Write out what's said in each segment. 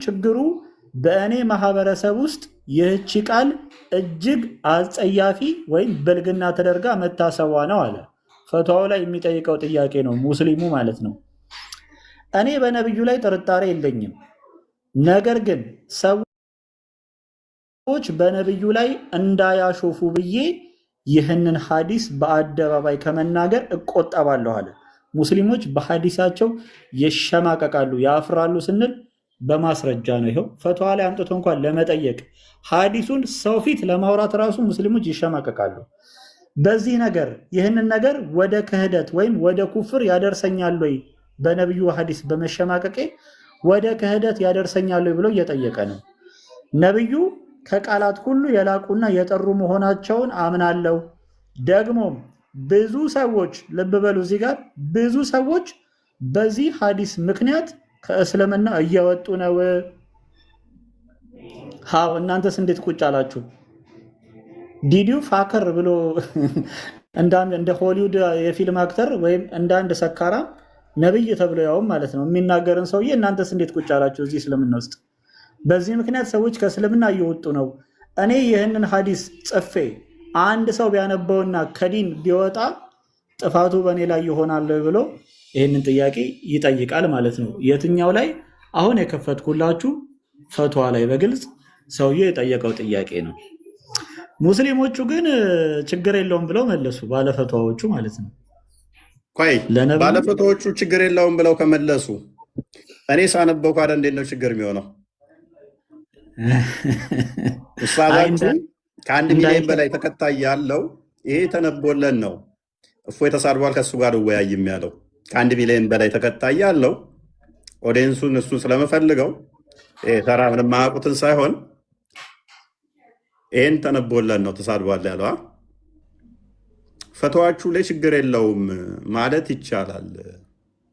ችግሩ በእኔ ማህበረሰብ ውስጥ ይህች ቃል እጅግ አጸያፊ ወይም ብልግና ተደርጋ መታሰቧ ነው አለ። ፈትዋው ላይ የሚጠይቀው ጥያቄ ነው ሙስሊሙ ማለት ነው። እኔ በነብዩ ላይ ጥርጣሬ የለኝም። ነገር ግን ሰዎች በነብዩ ላይ እንዳያሾፉ ብዬ ይህንን ሐዲስ በአደባባይ ከመናገር እቆጠባለሁ አለ። ሙስሊሞች በሐዲሳቸው ይሸማቀቃሉ፣ ያፍራሉ ስንል በማስረጃ ነው። ይኸው ፈትዋ ላይ አምጥቶ እንኳን ለመጠየቅ ሐዲሱን ሰው ፊት ለማውራት ራሱ ሙስሊሞች ይሸማቀቃሉ። በዚህ ነገር ይህንን ነገር ወደ ክህደት ወይም ወደ ኩፍር ያደርሰኛል ወይ በነብዩ ሐዲስ በመሸማቀቄ ወደ ክህደት ያደርሰኛል ወይ ብሎ እየጠየቀ ነው። ነብዩ ከቃላት ሁሉ የላቁና የጠሩ መሆናቸውን አምናለሁ። ደግሞም ብዙ ሰዎች ልብ በሉ እዚህ ጋር ብዙ ሰዎች በዚህ ሐዲስ ምክንያት ከእስልምና እየወጡ ነው። ሃው እናንተስ እንዴት ቁጭ አላችሁ? ዲዲዩ ፋከር ብሎ እንደ ሆሊውድ የፊልም አክተር ወይም እንደ አንድ ሰካራ ነብይ ተብሎ ያውም ማለት ነው የሚናገርን ሰውዬ እናንተስ እንዴት ቁጭ አላችሁ እዚህ እስልምና ውስጥ? በዚህ ምክንያት ሰዎች ከእስልምና እየወጡ ነው። እኔ ይህንን ሐዲስ ጽፌ አንድ ሰው ቢያነበውና ከዲን ቢወጣ ጥፋቱ በእኔ ላይ ይሆናል ብሎ ይህንን ጥያቄ ይጠይቃል ማለት ነው። የትኛው ላይ? አሁን የከፈትኩላችሁ ፈትዋ ላይ በግልጽ ሰውዬው የጠየቀው ጥያቄ ነው። ሙስሊሞቹ ግን ችግር የለውም ብለው መለሱ፣ ባለፈትዋዎቹ ማለት ነው። ቆይ ባለፈትዋዎቹ ችግር የለውም ብለው ከመለሱ እኔ ሳነበው ካደ እንዴት ነው ችግር የሚሆነው? ኡስታዛችን ከ1 ሚሊዮን በላይ ተከታይ ያለው ይሄ ተነቦለን ነው። እፎይ ተሳድቧል ከእሱ ጋር እወያይም ያለው ከ1 ሚሊዮን በላይ ተከታይ ያለው ኦዲየንሱን እሱን ስለመፈልገው ተራ ምንም ማያውቁትን ሳይሆን ይሄን ተነቦለን ነው ተሳድቧል ያለው። ፈትዋችሁ ላይ ችግር የለውም ማለት ይቻላል።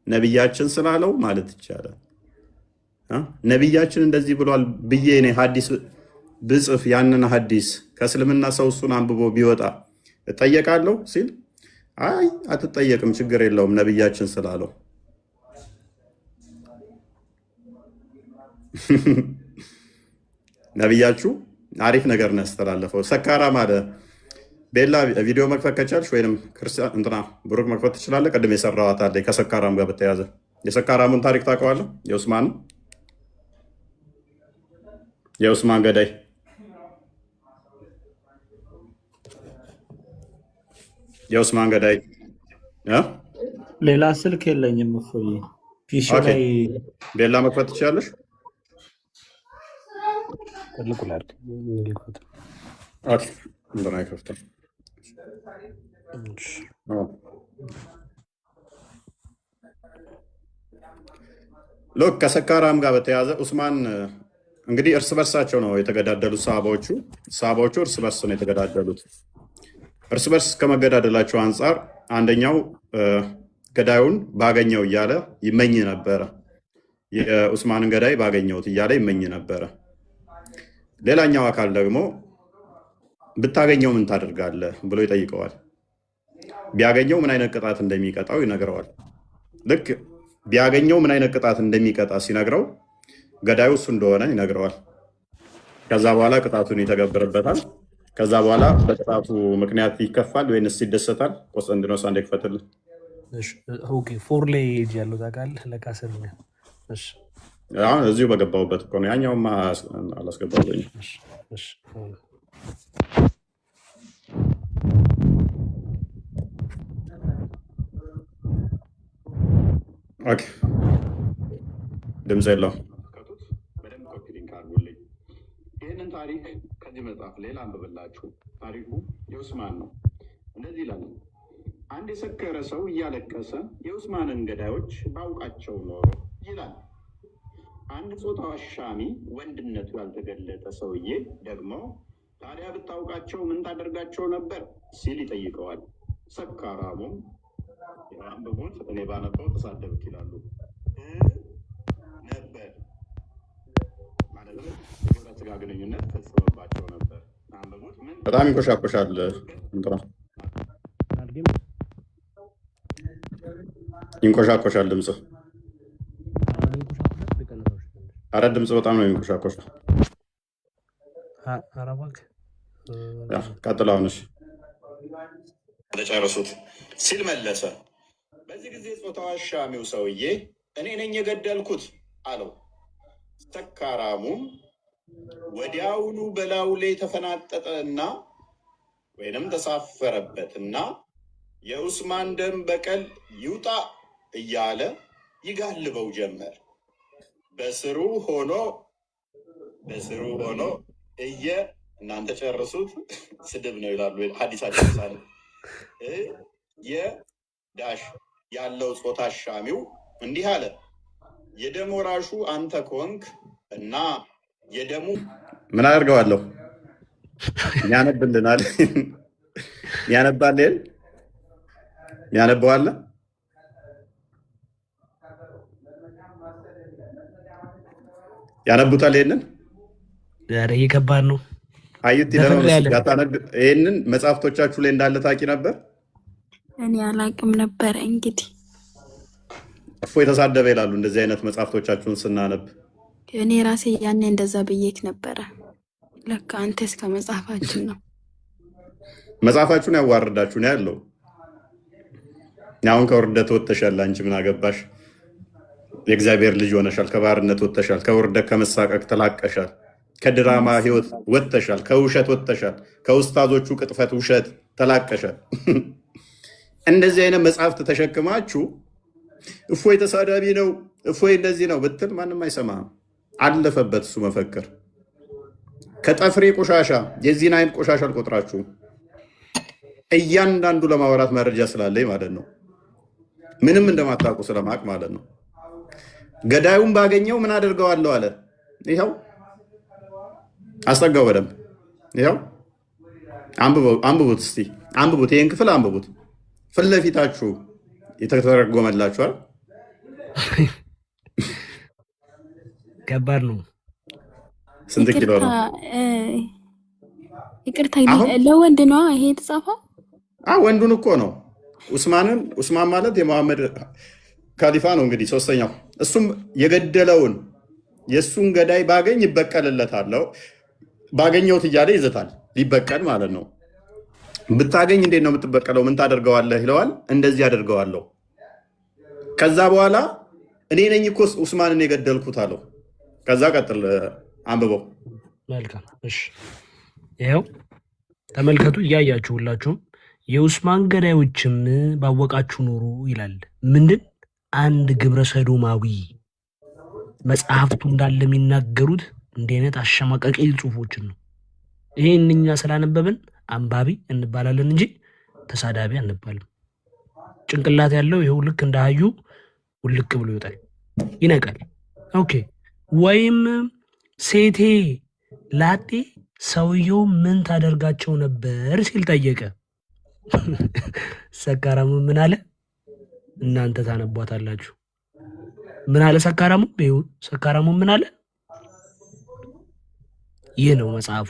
ነብያችን ስላለው ማለት ይቻላል። ነብያችን እንደዚህ ብሏል ብዬ እኔ ሐዲስ ብጽፍ ያንን ሐዲስ ከእስልምና ሰው እሱን አንብቦ ቢወጣ እጠየቃለሁ ሲል አይ አትጠየቅም፣ ችግር የለውም ነብያችን ስላለው። ነብያችሁ አሪፍ ነገር ነው ያስተላለፈው። ሰካራ ማለት ቤላ ቪዲዮ መክፈት ከቻልሽ ወይንም ክርስቲያን እንትና ብሩክ መክፈት ትችላለህ። ቅድም የሰራዋት አለ ከሰካራም ጋር በተያዘ የሰካራሙን ታሪክ ታውቀዋለህ? የኡስማን ገዳይ የኡስማን ገዳይ ሌላ ስልክ የለኝም። እፎይ ፒሲ ላይ ቤላ መክፈት ትችላለሽ። ሎክ ከሰካራም ጋር በተያዘ ኡስማን እንግዲህ እርስ በርሳቸው ነው የተገዳደሉት። ሰሃባዎቹ እርስ በርስ ነው የተገዳደሉት። እርስ በርስ ከመገዳደላቸው አንጻር አንደኛው ገዳዩን ባገኘው እያለ ይመኝ ነበረ። የኡስማንን ገዳይ ባገኘውት እያለ ይመኝ ነበረ። ሌላኛው አካል ደግሞ ብታገኘው ምን ታደርጋለህ ብሎ ይጠይቀዋል። ቢያገኘው ምን አይነት ቅጣት እንደሚቀጣው ይነግረዋል። ልክ ቢያገኘው ምን አይነት ቅጣት እንደሚቀጣ ሲነግረው ገዳዩ እሱ እንደሆነ ይነግረዋል። ከዛ በኋላ ቅጣቱን ይተገብርበታል። ከዛ በኋላ በቅጣቱ ምክንያት ይከፋል ወይንስ ይደሰታል? ቆስጠንጢኖስ አንዴ ክፈትልህ። ፎር ላይ ሄጅ ያለው ታውቃለህ? ለቃስር አሁን እዚሁ በገባሁበት እኮ ነው። ያኛውማ አላስገባሁኝ። ኦኬ ድምፅ የለውም። ይህንን ታሪክ ከዚህ መጽሐፍ ሌላ አንብብላችሁ። ታሪኩ የኡስማን ነው። እንደዚህ ይላል። አንድ የሰከረ ሰው እያለቀሰ የኡስማንን ገዳዮች ባውቃቸው ኖሮ ይላል። አንድ ጾታው አሻሚ ወንድነቱ ያልተገለጠ ሰውዬ ደግሞ ታዲያ ብታውቃቸው ምን ታደርጋቸው ነበር ሲል ይጠይቀዋል። ሰካራሙም አንብቡት፣ እኔ ባነበው ተሳደብክ ይላሉ ነበር ማለት ነው። የግብረ ስጋ ግንኙነት ፈጽመባቸው ነበር። አንብቡት። በጣም ይንኮሻኮሻል። ይንኮሻኮሻል ድምፅ አረ ድምፅ በጣም ነው የሚንኮሻኮሸው። ኧረ እባክህ ቀጥል። አሁንሽ ተጨርሱት ሲል መለሰ። በዚህ ጊዜ ጾታው አሻሚው ሰውዬ እኔ ነኝ የገደልኩት አለው። ሰካራሙም ወዲያውኑ በላዩ ላይ ተፈናጠጠና ወይንም ተሳፈረበትና የኡስማን ደም በቀል ይውጣ እያለ ይጋልበው ጀመር። በስሩ ሆኖ እናንተ ጨርሱት፣ ስድብ ነው ይላሉ ሐዲሳችን ሳለ የዳሽ ያለው ጾታ አሻሚው እንዲህ አለ፣ የደም ወራሹ አንተ ከሆንክ እና የደሙ ምን አደርገዋለሁ? ያነብልናል። ያነባል ያነበዋል። ያነቡታል። ይሄንን ኧረ ከባድ ነው። አዩት ይሄንን መጽሐፍቶቻችሁ ላይ እንዳለ ታውቂ ነበር? እኔ አላቅም ነበረ። እንግዲህ እፎ የተሳደበ ይላሉ እንደዚህ አይነት መጽሐፍቶቻችሁን ስናነብ። እኔ ራሴ ያኔ እንደዛ ብዬክ ነበረ። ለካ አንተስ ከመጽሐፋችን ነው። መጽሐፋችሁን ያዋርዳችሁ ነው ያለው። አሁን ከውርደት ወጥተሻል። አንቺ ምን አገባሽ? የእግዚአብሔር ልጅ ሆነሻል። ከባርነት ወጥተሻል። ከውርደት ከመሳቀቅ ተላቀሻል። ከድራማ ህይወት ወጥተሻል። ከውሸት ወጥተሻል። ከውስታዞቹ ቅጥፈት ውሸት ተላቀሻል። እንደዚህ አይነት መጽሐፍት ተሸክማችሁ እፎይ ተሳዳቢ ነው እፎይ እንደዚህ ነው ብትል ማንም አይሰማም። አለፈበት እሱ መፈክር። ከጠፍሬ ቆሻሻ የዚህን አይነት ቆሻሻ አልቆጥራችሁም። እያንዳንዱ ለማውራት መረጃ ስላለኝ ማለት ነው። ምንም እንደማታውቁ ስለማቅ ማለት ነው። ገዳዩን ባገኘው ምን አደርገዋለሁ አለ። ይኸው አስጠጋው በደንብ ይኸው አንብቡት። እስቲ አንብቡት፣ ይህን ክፍል አንብቡት። ፊት ለፊታችሁ የተተረጎመላችኋል። ከባድ ነው። ስንት ኪሎ ነው? ይቅርታ ለወንድ ነው ይሄ የተጻፈው? ወንዱን እኮ ነው። ኡስማን ማለት የመሐመድ ካሊፋ ነው። እንግዲህ ሶስተኛው እሱም የገደለውን የእሱን ገዳይ ባገኝ ይበቀልለታለሁ። ባገኘሁት እያለ ይዘታል። ሊበቀል ማለት ነው። ብታገኝ እንዴት ነው የምትበቀለው? ምን ታደርገዋለህ ይለዋል። እንደዚህ አደርገዋለሁ። ከዛ በኋላ እኔ ነኝ እኮ ኡስማንን የገደልኩት አለው። ከዛ ቀጥል አንብበው። መልካም እሺ፣ ይኸው ተመልከቱ። እያያችሁ ሁላችሁም የኡስማን ገዳዮችም ባወቃችሁ ኖሩ ይላል። ምንድን አንድ ግብረ ሰዶማዊ መጽሐፍቱ እንዳለ የሚናገሩት እንዲህ አይነት አሸማቀቂ ጽሁፎችን ነው። ይሄን እኛ ስላነበብን አንባቢ እንባላለን እንጂ ተሳዳቢ አንባልም። ጭንቅላት ያለው ይኸው ልክ እንደ አህዩ ውልቅ ብሎ ይወጣል፣ ይነቃል። ኦኬ። ወይም ሴቴ ላጤ ሰውየው ምን ታደርጋቸው ነበር ሲል ጠየቀ። ሰካራሙ ምን አለ? እናንተ ታነቧታላችሁ። ምን አለ ሰካራሙ? ይኸው ሰካራሙ ምን አለ? ይህ ነው መጽሐፉ።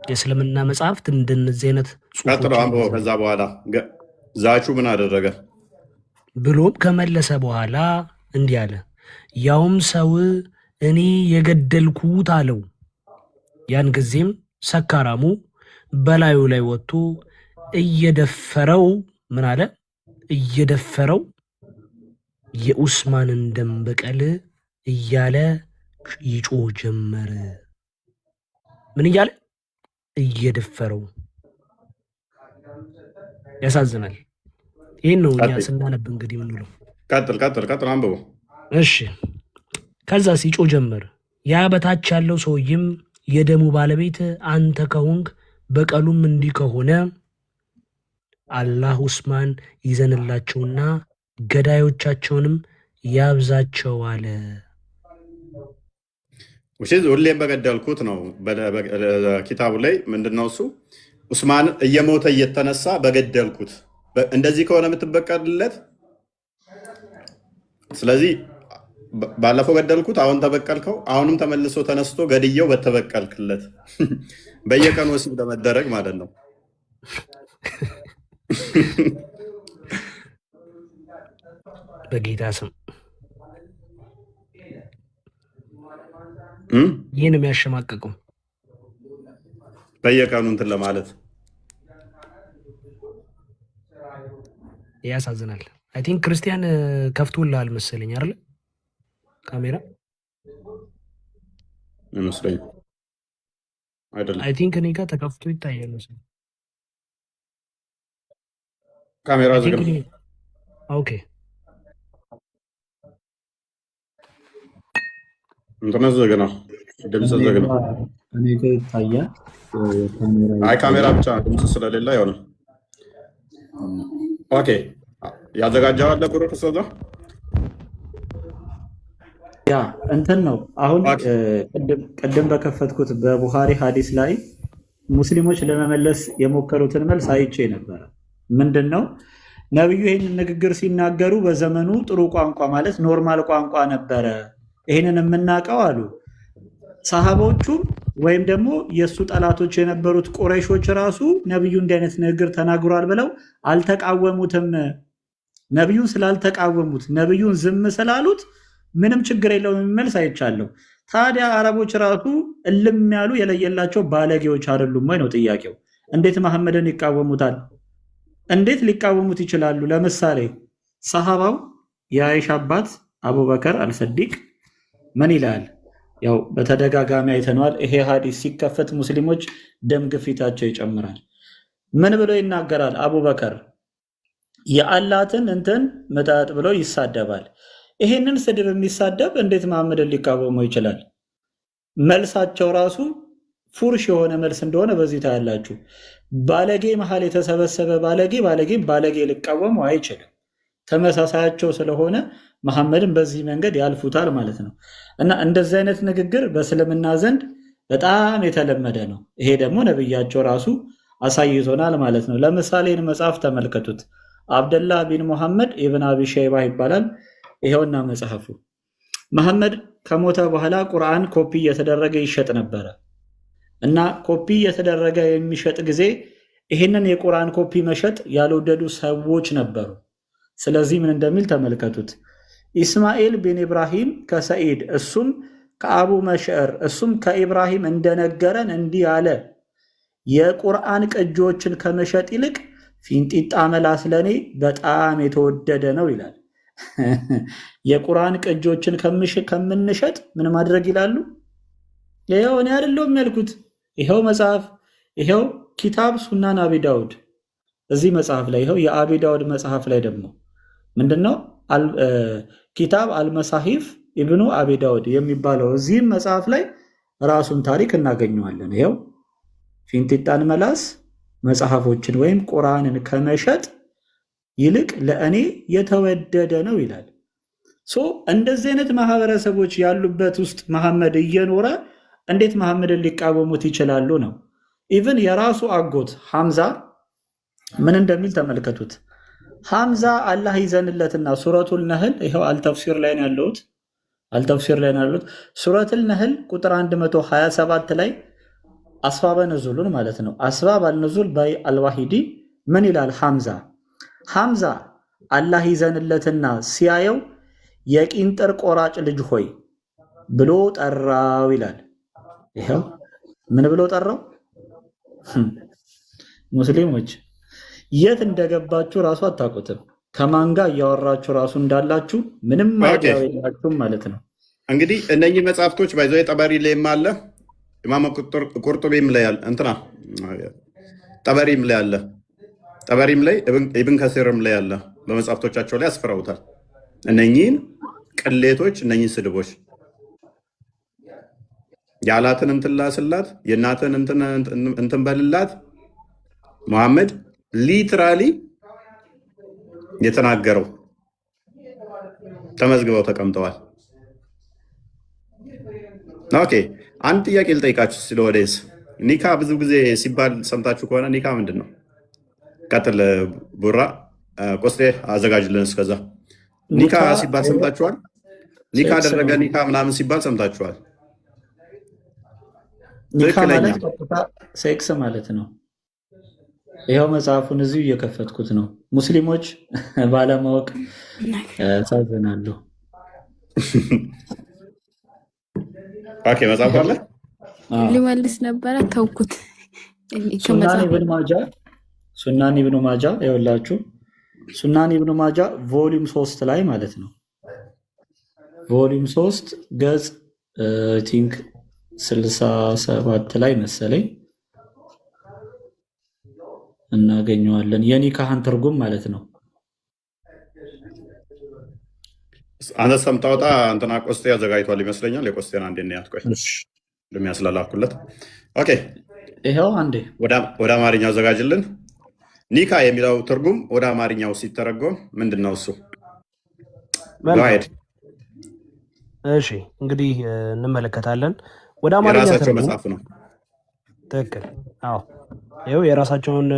የእስልምና መጽሐፍት እንደነዚህ አይነት ቀጥሎ አንብበው። ከዛ በኋላ ዛቹ ምን አደረገ ብሎም ከመለሰ በኋላ እንዲህ አለ፣ ያውም ሰው እኔ የገደልኩት አለው። ያን ጊዜም ሰካራሙ በላዩ ላይ ወጥቶ እየደፈረው ምን አለ? እየደፈረው የኡስማንን ደም በቀል እያለ ይጮህ ጀመረ። ምን እያለ? እየደፈረው። ያሳዝናል። ይህን ነው እኛ ስናነብ እንግዲህ ምንለው። ቀጥል አንብበው። እሺ። ከዛ ሲጮህ ጀመር። ያ በታች ያለው ሰውዬም የደሙ ባለቤት አንተ ከሆንክ በቀሉም እንዲህ ከሆነ አላህ ኡስማን ይዘንላቸውና ገዳዮቻቸውንም ያብዛቸው አለ። ሁሌም በገደልኩት ነው። ኪታቡ ላይ ምንድነው እሱ? ኡስማን እየሞተ እየተነሳ በገደልኩት። እንደዚህ ከሆነ የምትበቀልለት። ስለዚህ ባለፈው ገደልኩት፣ አሁን ተበቀልከው፣ አሁንም ተመልሶ ተነስቶ ገድየው በተበቀልክለት። በየቀኑ ወሲብ ለመደረግ ማለት ነው። በጌታ ስም ይህን የሚያሸማቀቀው በየቀኑ እንትን ለማለት ያሳዝናል። አይ ቲንክ ክርስቲያን ከፍቶልሃል መሰለኝ አይደል? ካሜራ ይመስለኝ አይደለም። አይ ቲንክ እኔ ጋር ተከፍቶ ይታያል መሰለኝ። ካሜራ ዝግ ነው። ኦኬ ኢንተርኔት ዝግ ነው። ድምፅ ዝግ ነው። እኔ ጋር ይታያል። አይ ካሜራ ብቻ ድምፅ ስለሌለ አይሆንም። ኦኬ ያዘጋጀው አለ ብሩክ ሰዛ ያ እንትን ነው። አሁን ቅድም በከፈትኩት በቡኻሪ ሐዲስ ላይ ሙስሊሞች ለመመለስ የሞከሩትን መልስ አይቼ ነበረ። ምንድን ነው ነብዩ ይህንን ንግግር ሲናገሩ በዘመኑ ጥሩ ቋንቋ ማለት ኖርማል ቋንቋ ነበረ፣ ይህንን የምናውቀው አሉ። ሰሃቦቹም ወይም ደግሞ የእሱ ጠላቶች የነበሩት ቁረይሾች ራሱ ነብዩ እንዲህ አይነት ንግግር ተናግሯል ብለው አልተቃወሙትም። ነብዩን ስላልተቃወሙት ነብዩን ዝም ስላሉት ምንም ችግር የለውም የሚመልስ አይቻለሁ። ታዲያ አረቦች ራሱ እልም ያሉ የለየላቸው ባለጌዎች አይደሉም ወይ ነው ጥያቄው። እንዴት መሐመድን ይቃወሙታል? እንዴት ሊቃወሙት ይችላሉ? ለምሳሌ ሰሃባው የአይሻ አባት አቡበከር አልሰዲቅ ምን ይላል? ያው በተደጋጋሚ አይተነዋል። ይሄ ሐዲስ ሲከፈት ሙስሊሞች ደም ግፊታቸው ይጨምራል። ምን ብሎ ይናገራል? አቡበከር የአላትን እንትን ምጣጥ ብሎ ይሳደባል። ይሄንን ስድብ የሚሳደብ እንዴት መሐመድን ሊቃወመው ይችላል? መልሳቸው ራሱ ፉርሽ የሆነ መልስ እንደሆነ በዚህ ታያላችሁ። ባለጌ መሃል የተሰበሰበ ባለጌ ሊቃወመው አይችልም። ተመሳሳያቸው ስለሆነ መሐመድን በዚህ መንገድ ያልፉታል ማለት ነው። እና እንደዚህ አይነት ንግግር በእስልምና ዘንድ በጣም የተለመደ ነው። ይሄ ደግሞ ነብያቸው ራሱ አሳይቶናል ማለት ነው። ለምሳሌ መጽሐፍ ተመልከቱት። አብደላህ ቢን ሙሐመድ ኢብን አቢ ሸይባ ይባላል። ይሄውና መጽሐፉ። መሐመድ ከሞተ በኋላ ቁርአን ኮፒ እየተደረገ ይሸጥ ነበረ እና ኮፒ እየተደረገ የሚሸጥ ጊዜ ይህንን የቁርአን ኮፒ መሸጥ ያልወደዱ ሰዎች ነበሩ። ስለዚህ ምን እንደሚል ተመልከቱት። ኢስማኤል ቢን ኢብራሂም ከሰኢድ እሱም ከአቡ መሽዕር እሱም ከኢብራሂም እንደነገረን እንዲህ አለ፣ የቁርአን ቅጂዎችን ከመሸጥ ይልቅ ፊንጢጣ መላስ ለኔ በጣም የተወደደ ነው ይላል። የቁርአን ቅጂዎችን ከምንሸጥ ምን ማድረግ ይላሉ? ይኸው እኔ አይደለሁም ያልኩት፣ ይኸው መጽሐፍ፣ ይኸው ኪታብ ሱናን አቢ ዳውድ። እዚህ መጽሐፍ ላይ ይኸው የአቢ ዳውድ መጽሐፍ ላይ ደግሞ ምንድነው ኪታብ አልመሳሂፍ ኢብኑ አቢ ዳውድ የሚባለው እዚህም መጽሐፍ ላይ ራሱን ታሪክ እናገኘዋለን። ይኸው ፊንጢጣን መላስ መጽሐፎችን ወይም ቁርአንን ከመሸጥ ይልቅ ለእኔ የተወደደ ነው ይላል። እንደዚህ አይነት ማህበረሰቦች ያሉበት ውስጥ መሐመድ እየኖረ እንዴት መሐመድን ሊቃወሙት ይችላሉ ነው። ኢቭን የራሱ አጎት ሐምዛ ምን እንደሚል ተመልከቱት። ሐምዛ አላህ ይዘንለትና ሱረቱል ነህል ይኸው አልተፍሲር ላይ ነው ያለሁት። ሱረቱል ነህል ቁጥር 127 ላይ አስባበ ነዙሉን ማለት ነው። አስባብ አልነዙል ባይ አልዋሂዲ ምን ይላል? ሐምዛ አላህ ይዘንለትና ሲያየው የቂንጥር ቆራጭ ልጅ ሆይ ብሎ ጠራው ይላል። ይኸው ምን ብሎ ጠራው? ሙስሊሞች የት እንደገባችሁ ራሱ አታውቁትም። ከማን ጋር እያወራችሁ ራሱ እንዳላችሁ ምንም አይዲያ የላችሁም ማለት ነው። እንግዲህ እነኚህ መጽሐፍቶች ባይዘው ጠበሪ ላይም አለ፣ ኢማም ቁርጡቢም ላይ አለ፣ ጠበሪም ላይ አለ፣ ጠበሪም ላይ ኢብን ከሲርም ላይ አለ። በመጽሐፍቶቻቸው ላይ አስፍረውታል። እነኚህን ቅሌቶች፣ እነኚህ ስድቦች የአላትን እንትን ላስላት የእናትን እንትን በልላት መሐመድ ሊትራሊ የተናገረው ተመዝግበው ተቀምጠዋል። ኦኬ አንድ ጥያቄ ልጠይቃችሁ ስለወደስ ኒካ ብዙ ጊዜ ሲባል ሰምታችሁ ከሆነ ኒካ ምንድን ነው? ቀጥል ቡራ ቆስጤ አዘጋጅልን። እስከዛ ኒካ ሲባል ሰምታችኋል? ኒካ አደረገ ኒካ ምናምን ሲባል ሰምታችኋል? ኒካ ማለት ሴክስ ማለት ነው። ይኸው መጽሐፉን እዚሁ እየከፈትኩት ነው። ሙስሊሞች ባለማወቅ ሳዘናለሁ። ኦኬ መጽሐፍ አለ ሊመልስ ነበረ ተውኩት። ሱናን ኢብኑ ማጃ ይኸውላችሁ፣ ሱናን ኢብኑ ማጃ ቮሊዩም 3 ላይ ማለት ነው። ቮሊዩም 3 ገጽ ቲንክ 67 ላይ መሰለኝ እናገኘዋለን። የኒካህን ትርጉም ማለት ነው። አንተ ሰምታወጣ እንትና ቆስጤ አዘጋጅቷል ይመስለኛል። የቆስጤን አንዴ ነው ያትቆይ ለሚያስላላኩለት። ኦኬ ይሄው አንዴ ወደ አማርኛው አዘጋጅልን። ኒካ የሚለው ትርጉም ወደ አማርኛው ሲተረጎም ምንድነው እሱ? እሺ እንግዲህ እንመለከታለን። ወደ አማርኛ የራሳቸው መጽሐፍ ነው። ትክክል። አዎ ይኸው የራሳቸውን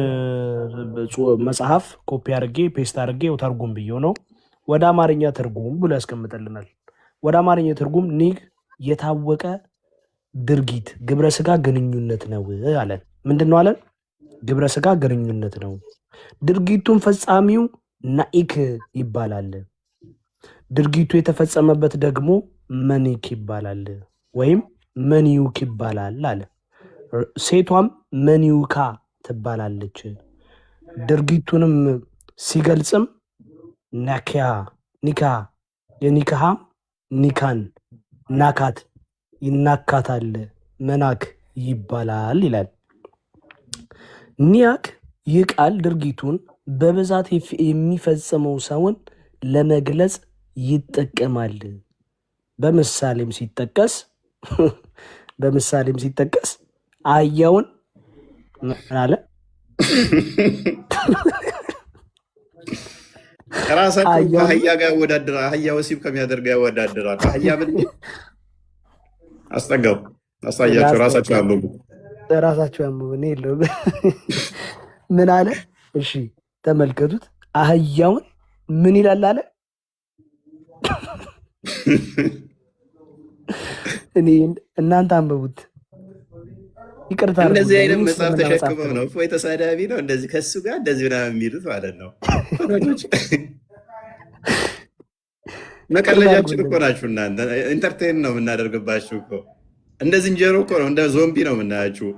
መጽሐፍ ኮፒ አድርጌ ፔስት አድርጌ ተርጉም ብዬው ነው። ወደ አማርኛ ትርጉም ብሎ ያስቀምጥልናል። ወደ አማርኛ ትርጉም ኒክ የታወቀ ድርጊት ግብረ ስጋ ግንኙነት ነው አለን። ምንድን ነው አለን? ግብረ ስጋ ግንኙነት ነው። ድርጊቱን ፈጻሚው ናኢክ ይባላል። ድርጊቱ የተፈጸመበት ደግሞ መኒክ ይባላል ወይም መኒዩክ ይባላል አለ። ሴቷም መኒዩካ ትባላለች። ድርጊቱንም ሲገልጽም ኒካ የኒካሃ ኒካን ናካት ይናካታል መናክ ይባላል ይላል። ኒያክ ይህ ቃል ድርጊቱን በብዛት የሚፈጽመው ሰውን ለመግለጽ ይጠቀማል። በምሳሌም ሲጠቀስ አህያውን አለ ራሳቸው ከአህያ ጋር ያወዳድራል። አህያ ወሲብ ከሚያደርገው ያወዳድራል። አህያ ምን አስጠጋው አሳያቸው። ራሳቸው ያንብቡ። እኔ የለውም። ምን አለ? እሺ ተመልከቱት። አህያውን ምን ይላል አለ? እኔ እናንተ አንብቡት። ይቅርታ እንደዚህ አይነት መጽሐፍ ተሸክመው ነው እፎይ ተሳዳቢ ነው እንደዚህ ከሱ ጋር እንደዚህ ምናምን የሚሉት ማለት ነው። መቀለጃችን እኮ ናችሁ እናንተ። ኢንተርቴን ነው የምናደርግባችሁ እኮ። እንደ ዝንጀሮ እኮ ነው፣ እንደ ዞምቢ ነው የምናያችሁ።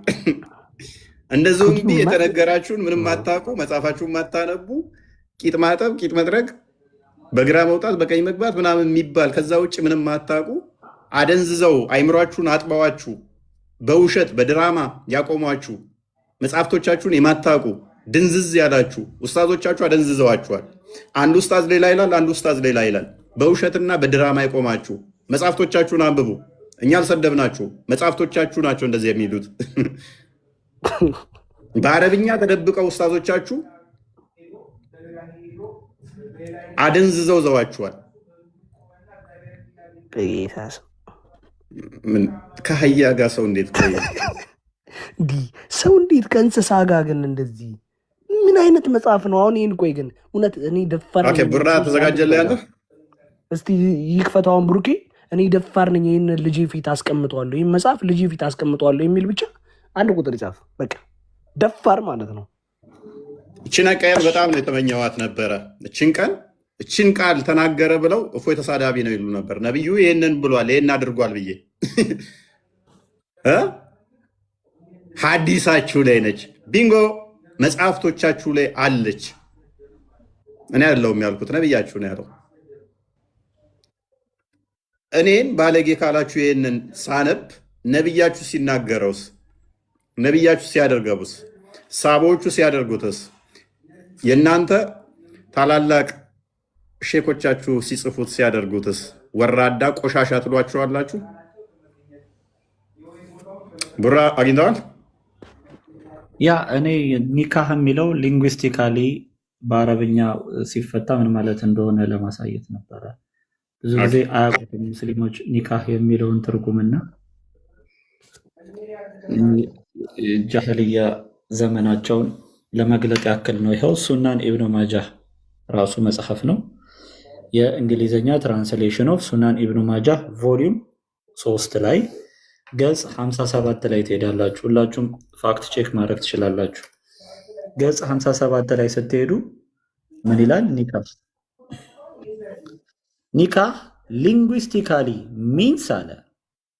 እንደ ዞምቢ የተነገራችሁን ምንም ማታውቁ፣ መጽሐፋችሁን ማታነቡ፣ ቂጥ ማጠብ፣ ቂጥ መጥረግ፣ በግራ መውጣት በቀኝ መግባት ምናምን የሚባል ከዛ ውጭ ምንም ማታውቁ አደንዝዘው አይምሯችሁን አጥበዋችሁ በውሸት በድራማ ያቆሟችሁ መጽሐፍቶቻችሁን የማታውቁ ድንዝዝ ያላችሁ ኡስታዞቻችሁ አደንዝዘዋችኋል። አንድ ኡስታዝ ሌላ ይላል፣ አንድ ኡስታዝ ሌላ ይላል። በውሸትና በድራማ የቆማችሁ መጽሐፍቶቻችሁን አንብቡ። እኛ አልሰደብናችሁ፣ መጽሐፍቶቻችሁ ናቸው እንደዚህ የሚሉት። በአረብኛ ተደብቀው ኡስታዞቻችሁ አደንዝዘው ዘዋችኋል። ከአህያ ጋር ሰው እንዴት ሰው እንዴት ከእንስሳ ጋር ግን እንደዚህ ምን አይነት መጽሐፍ ነው? አሁን ይህን ቆይ ግን እውነት እኔ ደፋር ቡራ ተዘጋጀልህ ያለ እስቲ ይክፈታውን ብሩኬ። እኔ ደፋር ነኝ ይህን ልጅ ፊት አስቀምጠዋለሁ፣ ይህን መጽሐፍ ልጅ ፊት አስቀምጠዋለሁ የሚል ብቻ አንድ ቁጥር ይጻፍ። በቃ ደፋር ማለት ነው። እችን ቀን በጣም ነው የተመኘዋት ነበረ። እችን ቀን እችን ቃል ተናገረ ብለው እፎይ ተሳዳቢ ነው ይሉ ነበር። ነቢዩ ይህንን ብሏል ይህን አድርጓል ብዬ ሀዲሳችሁ ላይ ነች። ቢንጎ መጽሐፍቶቻችሁ ላይ አለች። እኔ ያለውም ያልኩት ነቢያችሁ ነው ያለው። እኔን ባለጌ ካላችሁ ይህንን ሳነብ ነቢያችሁ ሲናገረውስ፣ ነቢያችሁ ሲያደርገቡስ፣ ሳቦቹ ሲያደርጉትስ፣ የእናንተ ታላላቅ ሼኮቻችሁ ሲጽፉት ሲያደርጉትስ ወራዳ ቆሻሻ ትሏቸዋላችሁ? ቡራ አግኝተዋል? ያ እኔ ኒካህ የሚለው ሊንጉስቲካሊ በአረብኛ ሲፈታ ምን ማለት እንደሆነ ለማሳየት ነበረ። ብዙ ጊዜ አያውቁትም ሙስሊሞች ኒካህ የሚለውን ትርጉምና ጃህልያ ዘመናቸውን ለመግለጥ ያክል ነው። ይኸው ሱናን ኢብኑ ማጃህ ራሱ መጽሐፍ ነው። የእንግሊዝኛ ትራንስሌሽን ኦፍ ሱናን ኢብኑ ማጃህ ቮሊዩም 3 ላይ ገጽ 57 ላይ ትሄዳላችሁ። ሁላችሁም ፋክት ቼክ ማድረግ ትችላላችሁ። ገጽ 57 ላይ ስትሄዱ ምን ይላል? ኒካህ ሊንጉስቲካሊ ሚንስ አለ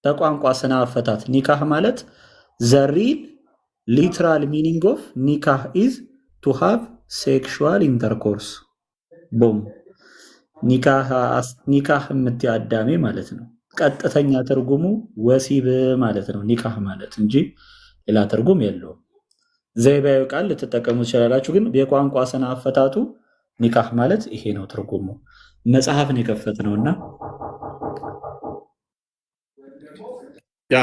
በቋንቋ ስነ አፈታት ኒካህ ማለት ዘሪል ሊትራል ሚኒንግ ኦፍ ኒካህ ኢዝ ቱ ሃቭ ሴክሹዋል ኢንተርኮርስ ቦም ኒካህ የምትይ አዳሜ ማለት ነው። ቀጥተኛ ትርጉሙ ወሲብ ማለት ነው ኒካህ ማለት እንጂ ሌላ ትርጉም የለውም። ዘይቤያዊ ቃል ልትጠቀሙ ትችላላችሁ፣ ግን የቋንቋ ስነ አፈታቱ ኒካህ ማለት ይሄ ነው ትርጉሙ። መጽሐፍን የከፈት ነውና ያ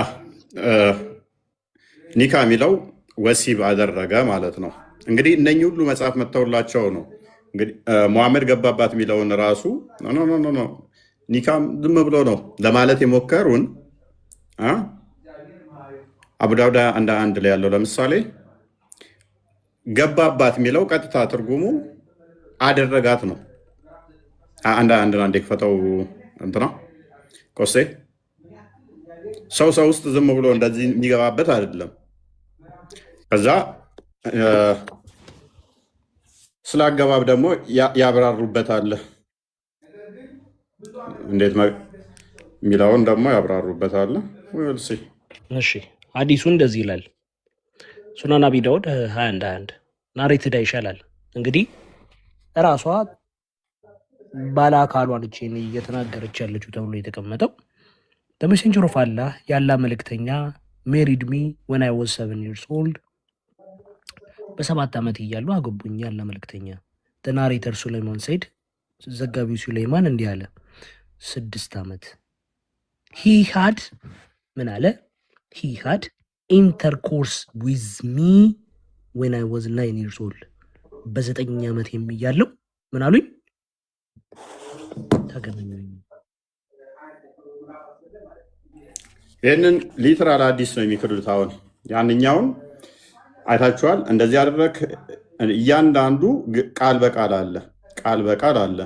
ኒካ የሚለው ወሲብ አደረገ ማለት ነው። እንግዲህ እነኚህ ሁሉ መጽሐፍ መጥተውላቸው ነው እንግዲህ ሙሐመድ ገባባት የሚለውን ራሱ ኖ ኒካም ዝም ብሎ ነው ለማለት የሞከሩን። አቡ ዳውድ 1:1 ላይ ያለው ለምሳሌ ገባባት የሚለው ቀጥታ ትርጉሙ አደረጋት ነው። 1:1 ክፈተው እንትና ቆሴ ሰው ውስጥ ዝም ብሎ እንደዚህ የሚገባበት አይደለም። ከዛ ስለ አገባብ ደግሞ ያብራሩበታል። እንዴት የሚለውን ደግሞ ያብራሩበታል። እሺ ሐዲሱ እንደዚህ ይላል። ሱናን አቢ ዳውድ 21:21 ናሬትዳ ይሻላል። እንግዲህ እራሷ ባለ አካሏን እቺን እየተናገረች ያለችው ተብሎ የተቀመጠው the messenger of Allah ያላ መልእክተኛ married me when I was 7 years old በ7 ዓመት እያሉ አገቡኝ ያላ መልእክተኛ። the narrator ሱለይማን said ዘጋቢው ሱለይማን እንዲህ አለ 6 ዓመት he had ምን አለ he had intercourse with me when I was 9 years old በ9 ዓመት የሚያለው ምን አሉኝ ተገናኙኝ። ይህንን ሊትራል አዲስ ነው የሚክዱት። አሁን ያንኛውን አይታችኋል። እንደዚህ አደረግ እያንዳንዱ ቃል በቃል አለ።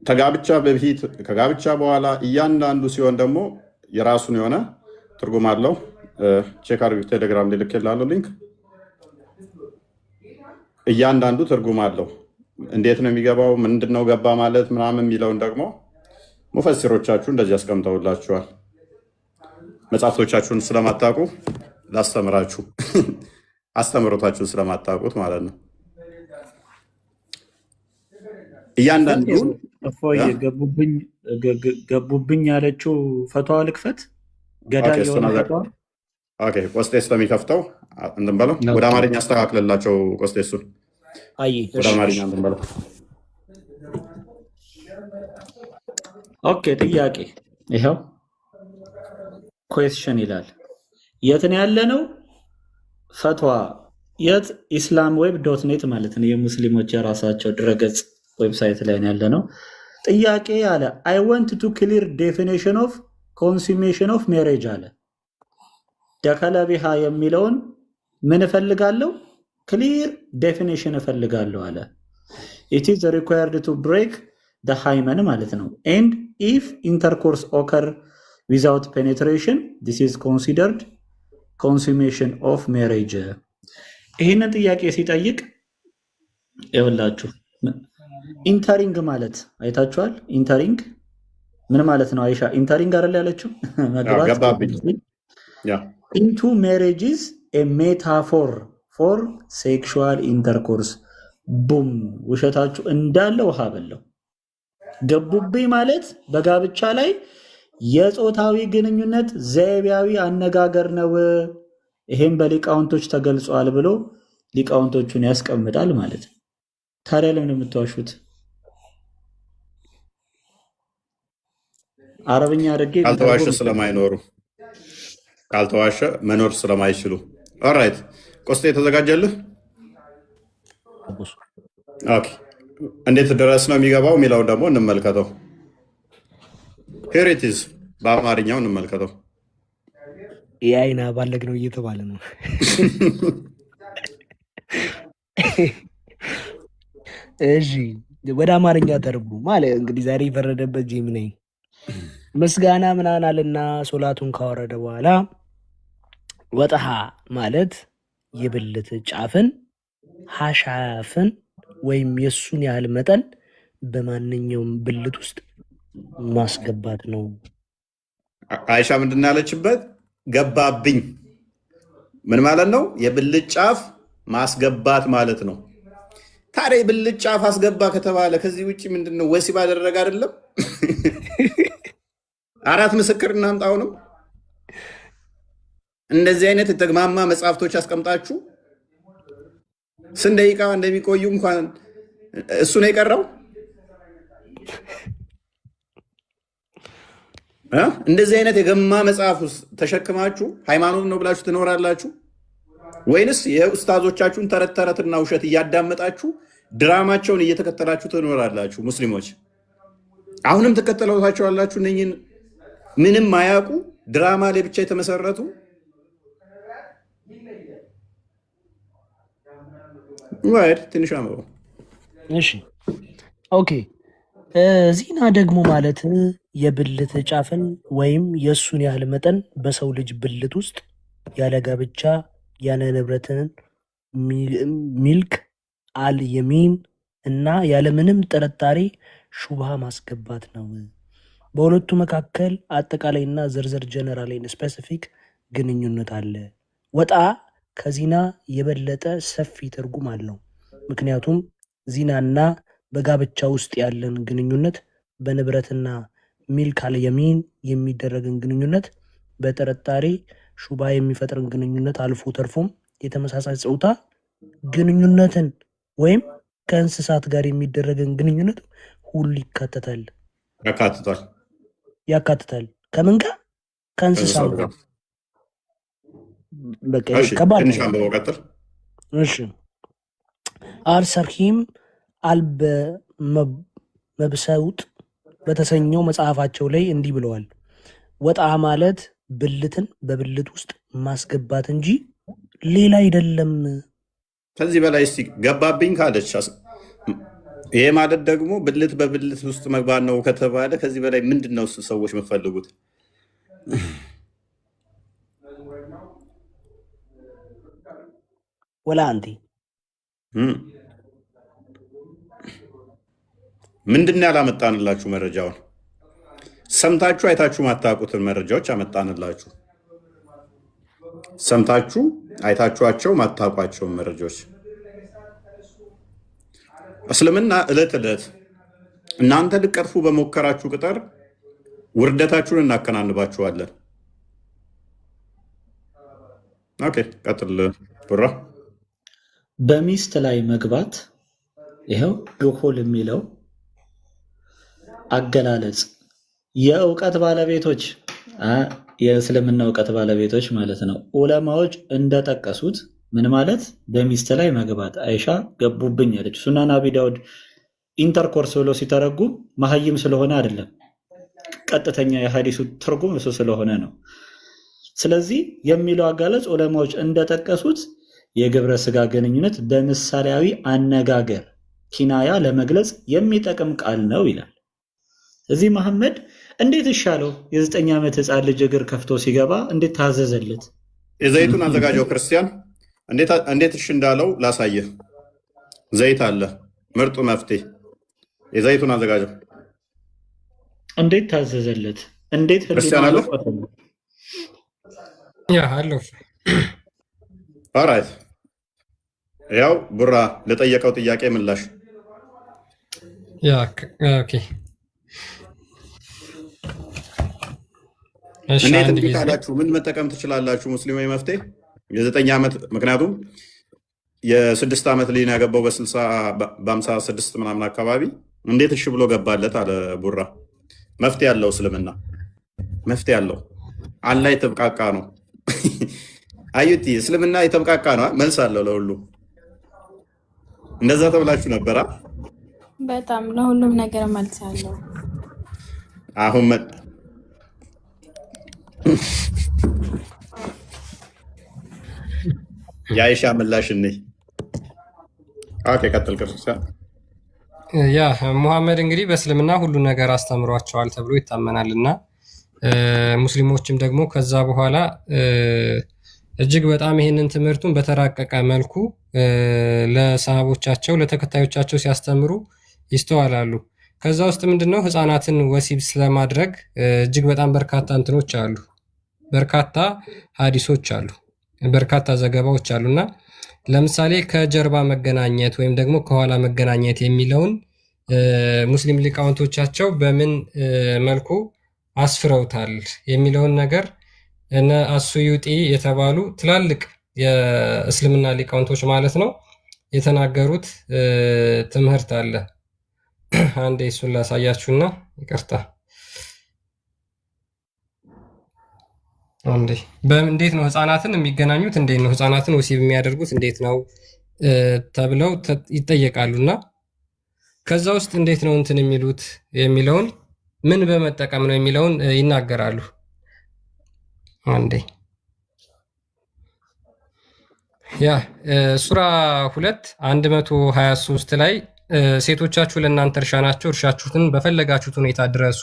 ከጋብቻ በፊት ከጋብቻ በኋላ እያንዳንዱ ሲሆን ደግሞ የራሱን የሆነ ትርጉም አለው። ቼክ አድርጉ። ቴሌግራም ላይ ልኬላለሁ ሊንክ። እያንዳንዱ ትርጉም አለው። እንዴት ነው የሚገባው? ምንድነው ገባ ማለት ምናምን የሚለውን ደግሞ ሙፈሲሮቻችሁ እንደዚህ ያስቀምጠውላችኋል። መጽሐፍቶቻችሁን ስለማታውቁ ላስተምራችሁ፣ አስተምሮታችሁን ስለማታውቁት ማለት ነው። እያንዳንዱ ገቡብኝ ያለችው ፈቷ ልክፈት ገዳይ የሆነ ፈቷ ቆስጤስ ለሚከፍተው እንትን በለው ወደ አማርኛ አስተካክልላቸው። ቆስጤሱን ወደ አማርኛ እንትን በለው። ኦኬ ጥያቄ ይኸው ኩዌስችን ይላል። የት ነው ያለነው? ፈትዋ የት? ኢስላም ዌብ ዶት ኔት ማለት ነው። የሙስሊሞች የራሳቸው ድረገጽ ዌብሳይት ላይ ነው ያለነው። ጥያቄ አለ አይ ወንት ቱ ክሊር ዴፊኒሽን ኦፍ ኮንሱሜሽን ኦፍ ሜሬጅ አለ። ደከለ ቢሃ የሚለውን ምን እፈልጋለሁ? ክሊር ዴፊኒሽን እፈልጋለሁ አለ። ኢት ኢዝ ሪኳየርድ ቱ ብሬክ ደ ሃይመን ማለት ነው። ኤንድ ኢፍ ኢንተርኮርስ ኦከር ዊዛውት ፔኔትሬሽን ዲስ ኢዝ ኮንሲደርድ ኮንሱሜሽን ኦፍ ሜሬጅ። ይህንን ጥያቄ ሲጠይቅ ይኸውላችሁ ኢንተሪንግ ማለት አይታችኋል። ኢንተሪንግ ምን ማለት ነው? አይሻ ኢንተሪንግ አይደል ያለችው? ኢንቱ ሜሬጅስ ኤ ሜታፎር ፎር ሴክሹዋል ኢንተርኮርስ። ቡም ውሸታችሁ እንዳለ ውሃ በለው። ገቡብኝ ማለት በጋብቻ ላይ የጾታዊ ግንኙነት ዘይቤያዊ አነጋገር ነው። ይሄም በሊቃውንቶች ተገልጿል ብሎ ሊቃውንቶቹን ያስቀምጣል ማለት ነው። ታዲያ ለምን የምትዋሹት? አረብኛ አድርጌ ካልተዋሸ ስለማይኖሩ ካልተዋሸ መኖር ስለማይችሉ። ኦራይት ቆስጤ የተዘጋጀልህ? ኦኬ እንዴት ድረስ ነው የሚገባው የሚለውን ደግሞ እንመልከተው። ሄሪቲዝ በአማርኛው እንመልከተው። የአይና ባለግ ነው እየተባለ ነው። እሺ ወደ አማርኛ ተርጉ ማለት እንግዲህ ዛሬ የፈረደበት ጂም ነኝ። ምስጋና ምናምን አለና ሶላቱን ካወረደ በኋላ ወጠሃ ማለት የብልት ጫፍን ሀሻፍን ወይም የሱን ያህል መጠን በማንኛውም ብልት ውስጥ ማስገባት ነው። አይሻ ምንድን ነው ያለችበት? ገባብኝ። ምን ማለት ነው? የብልት ጫፍ ማስገባት ማለት ነው። ታዲያ የብልት ጫፍ አስገባ ከተባለ ከዚህ ውጭ ምንድን ነው? ወሲብ አደረገ አይደለም? አራት ምስክር እናምጣ። አሁንም እንደዚህ አይነት የተግማማ መጽሐፍቶች አስቀምጣችሁ ስንት ደቂቃ እንደሚቆዩ እንኳን እሱ ነው የቀረው። እንደዚህ አይነት የገማ መጽሐፍ ውስጥ ተሸክማችሁ ሃይማኖት ነው ብላችሁ ትኖራላችሁ ወይንስ የኡስታዞቻችሁን ተረት ተረትና ውሸት እያዳመጣችሁ ድራማቸውን እየተከተላችሁ ትኖራላችሁ? ሙስሊሞች አሁንም ትከተሏቸዋላችሁ። እነኝን ምንም አያውቁ ድራማ ላይ ብቻ የተመሰረቱ ዋይድ ትንሽ አምሮ። እሺ ኦኬ። ዚና ደግሞ ማለት የብልት ጫፍን ወይም የእሱን ያህል መጠን በሰው ልጅ ብልት ውስጥ ያለ ጋብቻ ያለ ንብረትን ሚልክ አል የሚን እና ያለምንም ጥርጣሬ ሹብሃ ማስገባት ነው። በሁለቱ መካከል አጠቃላይና ዝርዝር ጀነራላይን ስፔሲፊክ ግንኙነት አለ። ወጣ ከዚና የበለጠ ሰፊ ትርጉም አለው። ምክንያቱም ዚናና በጋብቻ ውስጥ ያለን ግንኙነት በንብረትና ሚልክ አል የሚን የሚደረግን ግንኙነት በጥርጣሬ ሹባ የሚፈጥርን ግንኙነት አልፎ ተርፎም የተመሳሳይ ጾታ ግንኙነትን ወይም ከእንስሳት ጋር የሚደረግን ግንኙነት ሁሉ ይካተታል። ከምን ጋር? ከእንስሳት ጋር። ከባድ ነው። እሺ አልሰርሂም አልበመብሰውጥ በተሰኘው መጽሐፋቸው ላይ እንዲህ ብለዋል። ወጣ ማለት ብልትን በብልት ውስጥ ማስገባት እንጂ ሌላ አይደለም። ከዚህ በላይ እስቲ ገባብኝ ካለች ይሄ ማለት ደግሞ ብልት በብልት ውስጥ መግባት ነው ከተባለ ከዚህ በላይ ምንድን ነው ሰዎች የምትፈልጉት? ወላ አንቲ ምንድን ያላመጣንላችሁ መረጃውን ሰምታችሁ አይታችሁ ማታውቁትን መረጃዎች አመጣንላችሁ። ሰምታችሁ አይታችኋቸው ማታውቋቸውን መረጃዎች እስልምና ዕለት ዕለት እናንተ ልቀርፉ በሞከራችሁ ቁጥር ውርደታችሁን እናከናንባችኋለን። ኦኬ ቀጥል ቡራ። በሚስት ላይ መግባት ይኸው ዱኹል የሚለው አገላለጽ የእውቀት ባለቤቶች የእስልምና እውቀት ባለቤቶች ማለት ነው ዑለማዎች እንደጠቀሱት ምን ማለት በሚስት ላይ መግባት አይሻ ገቡብኝ አለች። ሱናን አቢ ዳውድ ኢንተርኮርስ ብሎ ሲተረጉም መሀይም ስለሆነ አይደለም፣ ቀጥተኛ የሐዲሱ ትርጉም እሱ ስለሆነ ነው። ስለዚህ የሚለው አጋለጽ ዑለማዎች እንደጠቀሱት የግብረ ስጋ ግንኙነት በምሳሌያዊ አነጋገር ኪናያ ለመግለጽ የሚጠቅም ቃል ነው ይላል። እዚህ መሐመድ እንዴት ይሻለው የ9 ዓመት ህፃን ልጅ እግር ከፍቶ ሲገባ እንዴት ታዘዘለት? የዘይቱን አዘጋጀው ክርስቲያን እንዴት እሺ እንዳለው ላሳየህ። ዘይት አለ፣ ምርጡ መፍትሄ። የዘይቱን አዘጋጀው እንዴት ታዘዘለት? እንዴት ክርስቲያን አለ? ያ አለው። ኦራይት፣ ያው ቡራ ለጠየቀው ጥያቄ ምላሽ። ያ ኦኬ። እንዴት እንዲህ ካላችሁ ምን መጠቀም ትችላላችሁ? ሙስሊማዊ መፍትሄ የ9 ዓመት ምክንያቱም የ6 ዓመት ልጅ ያገባው በ56 ምናምን አካባቢ እንዴት እሺ ብሎ ገባለት አለ ቡራ። መፍትሄ ያለው እስልምና መፍትሄ ያለው አላህ የተብቃቃ ነው። አዩቲ እስልምና የተብቃቃ ነው፣ መልስ አለው ለሁሉ። እንደዛ ተብላችሁ ነበራ። በጣም ለሁሉም ነገር መልስ አለው። አሁን የአይሻ ምላሽ እኔ ኦኬ ቀጥል ክርስቲያን። ያ ሙሐመድ እንግዲህ በእስልምና ሁሉ ነገር አስተምሯቸዋል ተብሎ ይታመናል እና ሙስሊሞችም ደግሞ ከዛ በኋላ እጅግ በጣም ይህንን ትምህርቱን በተራቀቀ መልኩ ለሰሃቦቻቸው ለተከታዮቻቸው ሲያስተምሩ ይስተዋላሉ። ከዛ ውስጥ ምንድነው ህፃናትን ወሲብ ስለማድረግ እጅግ በጣም በርካታ እንትኖች አሉ፣ በርካታ ሀዲሶች አሉ፣ በርካታ ዘገባዎች አሉና ለምሳሌ ከጀርባ መገናኘት ወይም ደግሞ ከኋላ መገናኘት የሚለውን ሙስሊም ሊቃውንቶቻቸው በምን መልኩ አስፍረውታል የሚለውን ነገር እነ አሱዩጢ የተባሉ ትላልቅ የእስልምና ሊቃውንቶች ማለት ነው የተናገሩት ትምህርት አለ። አንዴ እሱን ላሳያችሁና ይቅርታ። አንዴ እንዴት ነው ህፃናትን የሚገናኙት፣ እንዴት ነው ህፃናትን ወሲብ የሚያደርጉት፣ እንዴት ነው ተብለው ይጠየቃሉና ከዛ ውስጥ እንዴት ነው እንትን የሚሉት የሚለውን ምን በመጠቀም ነው የሚለውን ይናገራሉ። አንዴ ያ ሱራ 2:123 ላይ ሴቶቻችሁ ለእናንተ እርሻ ናቸው፣ እርሻችሁትን በፈለጋችሁት ሁኔታ ድረሱ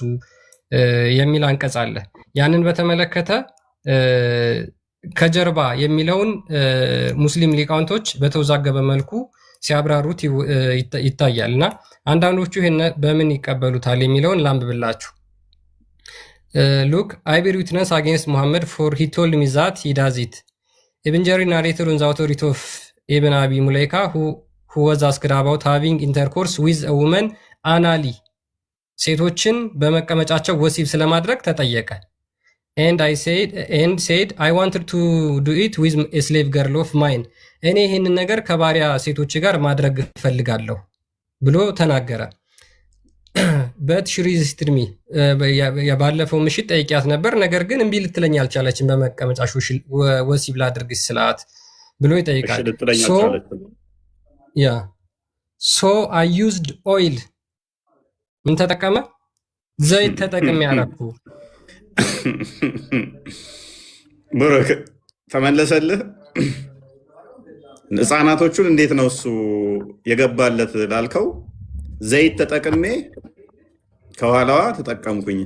የሚል አንቀጽ አለ። ያንን በተመለከተ ከጀርባ የሚለውን ሙስሊም ሊቃውንቶች በተወዛገበ መልኩ ሲያብራሩት ይታያል እና አንዳንዶቹ ይሄን በምን ይቀበሉታል የሚለውን ላንብብላችሁ። ሉክ አይ ቤር ዊትነስ አጌንስት ሙሐመድ ፎር ሂ ቶልድ ሚ ዛት ሂ ዳዝ ኢት ኢብን ጀሪር ናሬትድ ኦን ዘ አውቶሪቲ ኦፍ ኢብን አቢ ሙለይካ who was asked about having intercourse with a woman anally ሴቶችን በመቀመጫቸው ወሲብ ስለማድረግ ተጠየቀ። and said I wanted to do it with a slave girl of mine እኔ ይህንን ነገር ከባሪያ ሴቶች ጋር ማድረግ እፈልጋለሁ ብሎ ተናገረ። but she resisted me ባለፈው ምሽት ጠይቂያት ነበር፣ ነገር ግን እምቢ ልትለኝ አልቻለችም በመቀመጫሽ ወሲብ ላድርግሽ ስላት ብሎ ይጠይቃል። so I used oil ምን ተጠቀመ? ዘይት ተጠቅሜ ያረኩ። ብሩክ ተመለሰልህ። ህፃናቶቹን እንዴት ነው እሱ የገባለት ላልከው፣ ዘይት ተጠቅሜ ከኋላዋ ተጠቀምኩኝ።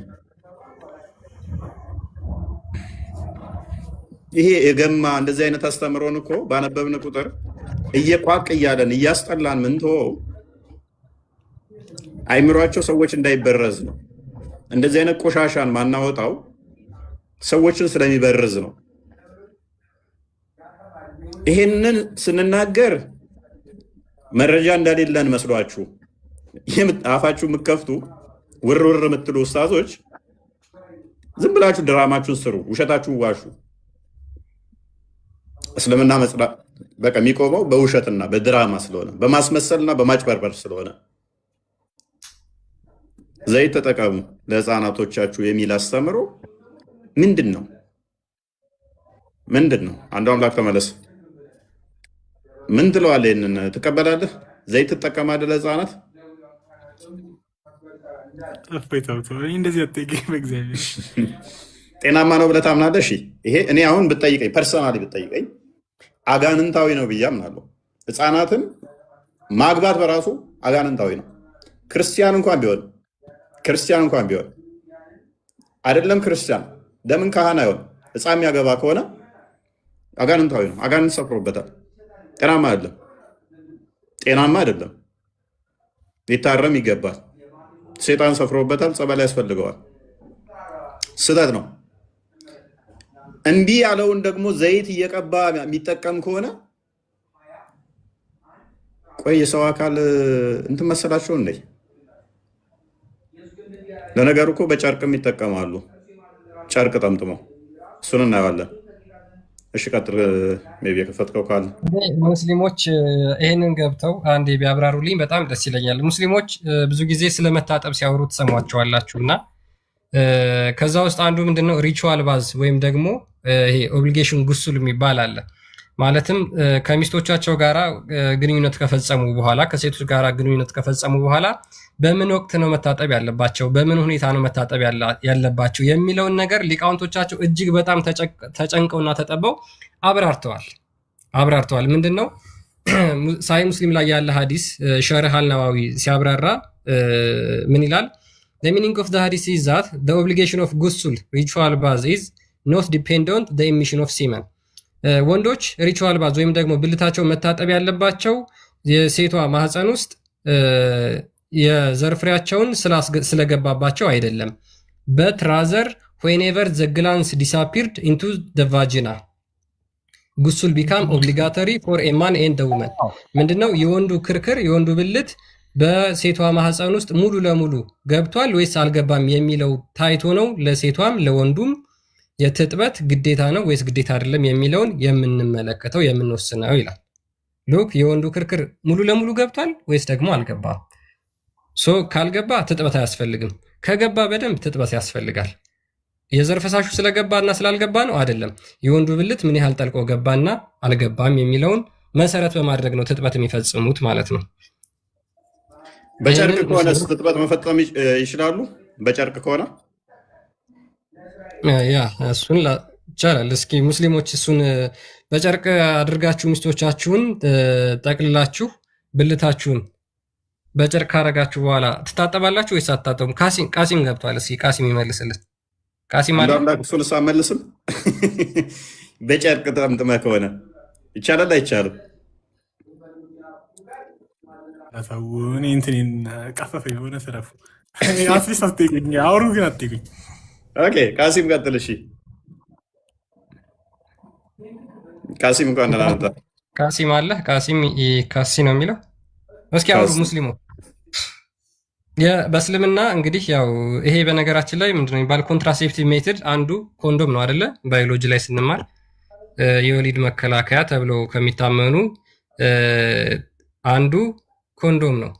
ይሄ የገማ እንደዚህ አይነት አስተምሮን እኮ ባነበብን ቁጥር እየቋቅ እያለን እያስጠላን ምን ተወው፣ አይምሯቸው ሰዎች እንዳይበረዝ ነው። እንደዚህ አይነት ቆሻሻን ማናወጣው ሰዎችን ስለሚበርዝ ነው። ይሄንን ስንናገር መረጃ እንደሌለን መስሏችሁ አፋችሁ የምትከፍቱ ውርውር የምትሉ ኡስታዞች ዝም ብላችሁ ድራማችሁን ስሩ፣ ውሸታችሁን ዋሹ። እስልምና በቃ የሚቆመው በውሸትና በድራማ ስለሆነ በማስመሰልና በማጭበርበር ስለሆነ ዘይት ተጠቀሙ ለህፃናቶቻችሁ የሚል አስተምሮ ምንድን ነው? ምንድን ነው? አንዱ አምላክ ተመለስ። ምን ትለዋለህ? ይህንን ትቀበላለህ? ዘይት ትጠቀማለህ ለህፃናት? ጤናማ ነው ብለህ ታምናለህ? እሺ ይሄ እኔ አሁን ብጠይቀኝ ፐርሰናሊ ብጠይቀኝ አጋንንታዊ ነው ብዬ አምናለሁ። ህፃናትን ማግባት በራሱ አጋንንታዊ ነው። ክርስቲያን እንኳን ቢሆን አይደለም ክርስቲያን ለምን ካህን አይሆን? ህፃን የሚያገባ ከሆነ አጋንንታዊ ነው። አጋንንት ሰፍሮበታል። ጤናማ አይደለም። ሊታረም ይገባል። ሴጣን ሰፍሮበታል። ጸበል ያስፈልገዋል። ስህተት ነው። እንዲህ ያለውን ደግሞ ዘይት እየቀባ የሚጠቀም ከሆነ ቆይ የሰው አካል እንትን መሰላቸው እንዴ? ለነገሩ እኮ በጨርቅም ይጠቀማሉ። ጨርቅ ጠምጥመው እሱን እናየዋለን። እሺ ቀጥል። ሜይ ቢ የከፈትከው ካለ ሙስሊሞች ይህንን ገብተው አንዴ ቢያብራሩልኝ በጣም ደስ ይለኛል። ሙስሊሞች ብዙ ጊዜ ስለመታጠብ ሲያወሩ ትሰሟቸዋላችሁ እና ከዛ ውስጥ አንዱ ምንድነው ሪቹዋል ባዝ ወይም ደግሞ ይሄ ኦብሊጌሽን ጉሱል የሚባል አለ። ማለትም ከሚስቶቻቸው ጋራ ግንኙነት ከፈጸሙ በኋላ ከሴቶች ጋራ ግንኙነት ከፈጸሙ በኋላ በምን ወቅት ነው መታጠብ ያለባቸው፣ በምን ሁኔታ ነው መታጠብ ያለባቸው የሚለውን ነገር ሊቃውንቶቻቸው እጅግ በጣም ተጨንቀውና ተጠበው አብራርተዋል። ምንድነው ሳሂህ ሙስሊም ላይ ያለ ሐዲስ ሸርህ አልነዋዊ ሲያብራራ ምን ይላል? The meaning of the hadith is that the obligation of ghusl ritual bath is not dependent the emission of semen ወንዶች ሪቹዋል ባዝ ወይም ደግሞ ብልታቸው መታጠብ ያለባቸው የሴቷ ማህፀን ውስጥ የዘር ፍሬያቸውን ስለገባባቸው አይደለም። but rather whenever the glands disappeared into the vagina ጉሱል ቢካም ኦብሊጋቶሪ ፎር ኤ ማን ኤንድ ውመን። ምንድነው የወንዱ ክርክር የወንዱ ብልት በሴቷ ማህፀን ውስጥ ሙሉ ለሙሉ ገብቷል ወይስ አልገባም የሚለው ታይቶ ነው ለሴቷም ለወንዱም የትጥበት ግዴታ ነው ወይስ ግዴታ አይደለም የሚለውን የምንመለከተው የምንወስነው ይላል። ሉክ የወንዱ ክርክር ሙሉ ለሙሉ ገብቷል ወይስ ደግሞ አልገባም። ሶ ካልገባ ትጥበት አያስፈልግም። ከገባ በደንብ ትጥበት ያስፈልጋል። የዘር ፈሳሹ ስለገባና ስላልገባ ነው አይደለም። የወንዱ ብልት ምን ያህል ጠልቆ ገባና አልገባም የሚለውን መሰረት በማድረግ ነው ትጥበት የሚፈጽሙት ማለት ነው። በጨርቅ ከሆነ ትጥበት መፈጸም ይችላሉ። በጨርቅ ከሆነ ያ እሱን ይቻላል። እስኪ ሙስሊሞች እሱን በጨርቅ አድርጋችሁ ሚስቶቻችሁን ጠቅልላችሁ ብልታችሁን በጨርቅ ካረጋችሁ በኋላ ትታጠባላችሁ ወይስ አታጠቡም? ቃሲም ገብቷል። እስኪ ቃሲም ይመልስልን። ቃሲም አለ እሱን ሳመልስም በጨርቅ ጠምጥመህ ከሆነ ይቻላል አይቻልም? እኔ እንትን ቀፈፈ የሆነ ሰረፉ አትሊስት አትጠይቁኝ፣ አውሩ ግን አትጠይቁኝ። ኦኬ ቃሲም ቀጥል። እሺ ቃሲም እንኳን ደህና መጣህ። ቃሲም አለ። ቃሲም ካሲ ነው የሚለው። እስኪ አውሩ ሙስሊሙ። በእስልምና እንግዲህ ያው ይሄ በነገራችን ላይ ምንድነው የሚባል ኮንትራሴፕቲቭ ሜትድ አንዱ ኮንዶም ነው አይደለ? ባዮሎጂ ላይ ስንማር የወሊድ መከላከያ ተብሎ ከሚታመኑ አንዱ ኮንዶም ነው።